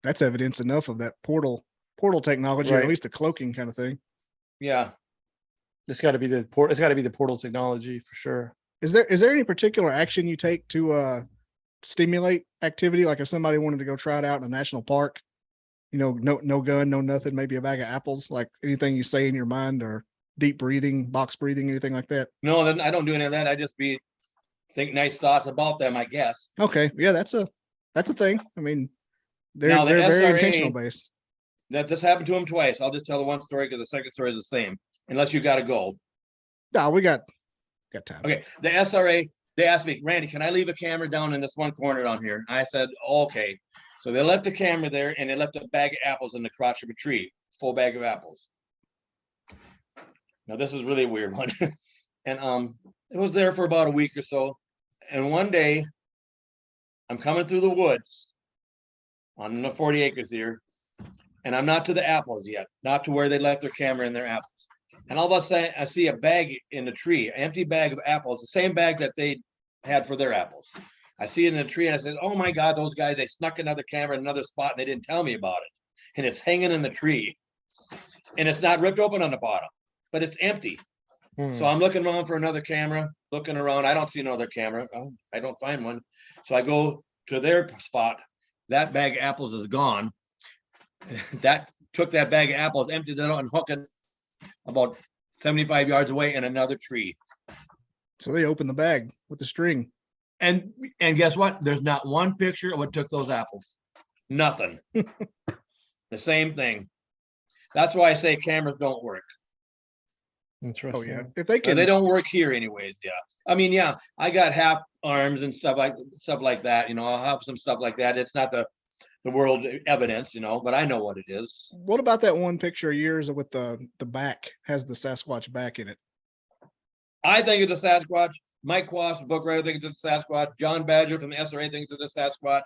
That's evidence enough of that portal technology, or at least a cloaking kind of thing. Yeah, it's got to be the port. It's got to be the portal technology for sure. Is there any particular action you take to stimulate activity? Like if somebody wanted to go try it out in a national park, you know, no gun, no nothing, maybe a bag of apples, like anything you say in your mind, or deep breathing, box breathing, anything like that? No, then I don't do any of that. I just think nice thoughts about them, I guess. Okay, yeah, that's a thing. I mean, they're very intentional based. That this happened to him twice. I'll just tell the one story because the second story is the same. Unless you got to go. No, we got time. Okay, the SRA, they asked me, Randy, can I leave a camera down in this one corner down here? I said, okay. So they left the camera there, and they left a bag of apples in the crotch of a tree, full bag of apples. Now this is really a weird one. And it was there for about a week or so. And one day I'm coming through the woods on the 40 acres here. And I'm not to the apples yet, not to where they left their camera in their apples. And all of a sudden, I see a bag in the tree, an empty bag of apples, the same bag that they had for their apples. I see it in the tree and I said, oh my God, those guys, they snuck another camera in another spot and they didn't tell me about it. And it's hanging in the tree. And it's not ripped open on the bottom, but it's empty. So I'm looking around for another camera, looking around. I don't see another camera. I don't find one. So I go to their spot. That bag of apples is gone. That took that bag of apples, emptied it out and hooked it about 75 yards away in another tree. So they opened the bag with the string. And guess what? There's not one picture of what took those apples. Nothing. The same thing. That's why I say cameras don't work. Interesting. Oh yeah, if they can, They don't work here anyways. Yeah, I mean, yeah, I got half arms and stuff like that. You know, I'll have some stuff like that. It's not the world evidence, you know, but I know what it is. What about that one picture of yours with the back has the Sasquatch back in it? I think it's a Sasquatch. Mike Quast, the book writer, thinks it's a Sasquatch. John Badger from the SRA thinks it's a Sasquatch.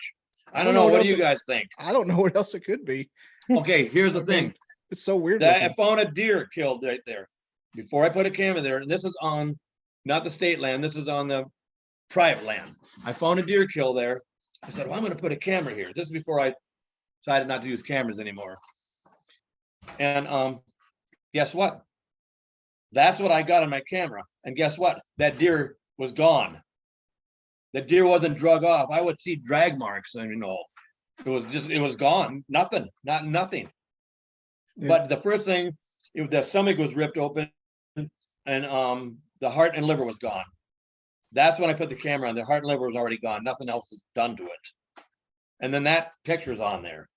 I don't know. What do you guys think? I don't know what else it could be. Okay, here's the thing. It's so weird. I found a deer killed right there before I put a camera there. And this is on not the state land. This is on the private land. I found a deer kill there. I said, well, I'm going to put a camera here. This is before I decided not to use cameras anymore. And guess what? That's what I got on my camera. And guess what? That deer was gone. The deer wasn't drug off. I would see drag marks, and you know, it was gone. Nothing. Nothing. Yeah. But the first thing, if the stomach was ripped open and the heart and liver was gone. That's when I put the camera on. The heart and liver was already gone. Nothing else was done to it. And then that picture's on there.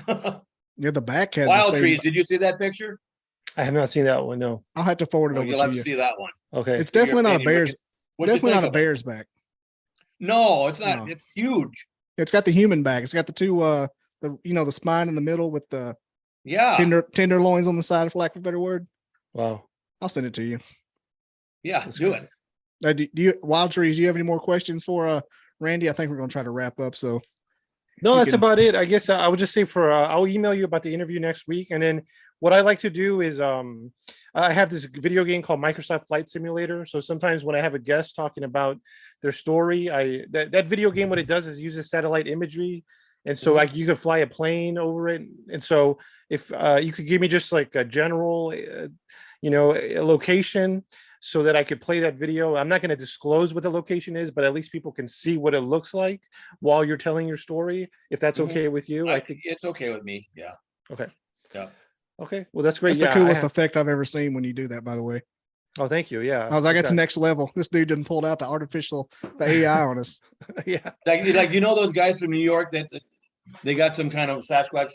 Yeah, the back had Wild Trees. Did you see that picture? I have not seen that one. No. I'll have to forward it over you'll to have you. To see that one. Okay. It's definitely not a bear's. Definitely not a bear's back. No, it's not. No. It's huge. It's got the human back. It's got the two the spine in the middle with the tenderloins on the side, for lack of a better word. Wow. I'll send it to you. Yeah, do it. Do you, Wild Trees, do you have any more questions for Randy? I think we're going to try to wrap up. So no, that's about it. I guess I would just say I'll email you about the interview next week. And then what I like to do is I have this video game called Microsoft Flight Simulator. So sometimes when I have a guest talking about their story, that video game, what it does is uses satellite imagery. And so like you could fly a plane over it. And so if you could give me just like a general, a location so that I could play that video. I'm not going to disclose what the location is, but at least people can see what it looks like while you're telling your story. If that's okay with you, I think it's okay with me. Yeah. Okay. Yeah. Okay. Well, that's great. That's the coolest effect I've ever seen when you do that, by the way. Oh, thank you. Yeah. I was like, it's next level. This dude didn't pull out the AI on us. Yeah. Like those guys from New York that they got some kind of Sasquatch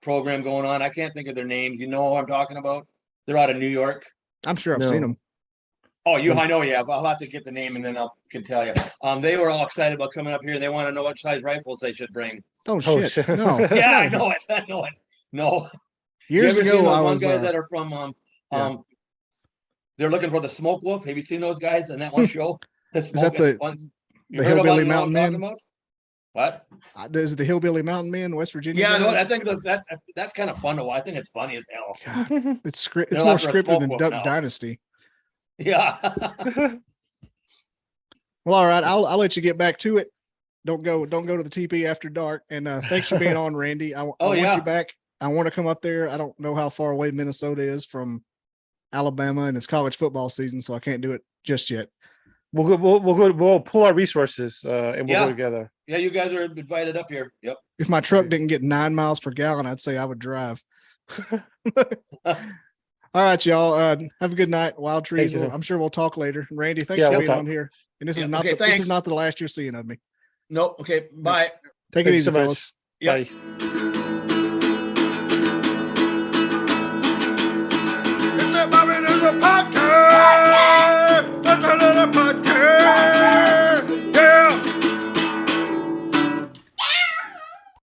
program going on. I can't think of their names. You know what I'm talking about? They're out of New York. I'm sure I've seen them. Oh, I know you have. I'll have to get the name and then I can tell you. They were all excited about coming up here. They want to know what size rifles they should bring. Oh shit! No. Yeah, I know it. No. Years ago, I was guys that are from they're looking for the smoke wolf. Have you seen those guys in that one show? Is that the Hillbilly Mountain Man? What? Is it the Hillbilly Mountain Man, West Virginia? Yeah, no, I think that's kind of fun to watch. I think it's funny as hell. God, it's more scripted than Duck Dynasty. Yeah. Well, all right. I'll let you get back to it. Don't go to the TP after dark. And thanks for being on, Randy. I want you back. I want to come up there. I don't know how far away Minnesota is from Alabama, and it's college football season, so I can't do it just yet. We'll pull our resorces and we'll go together. Yeah, you guys are invited up here. Yep. If my truck didn't get 9 miles per gallon, I'd say I would drive. All right, y'all. Have a good night. Wild Trees. I'm sure we'll talk later. Randy, thanks for being on here. And this is not this is not the last you're seeing of me. Nope. Okay. Bye. Take it easy, fellas. Bye.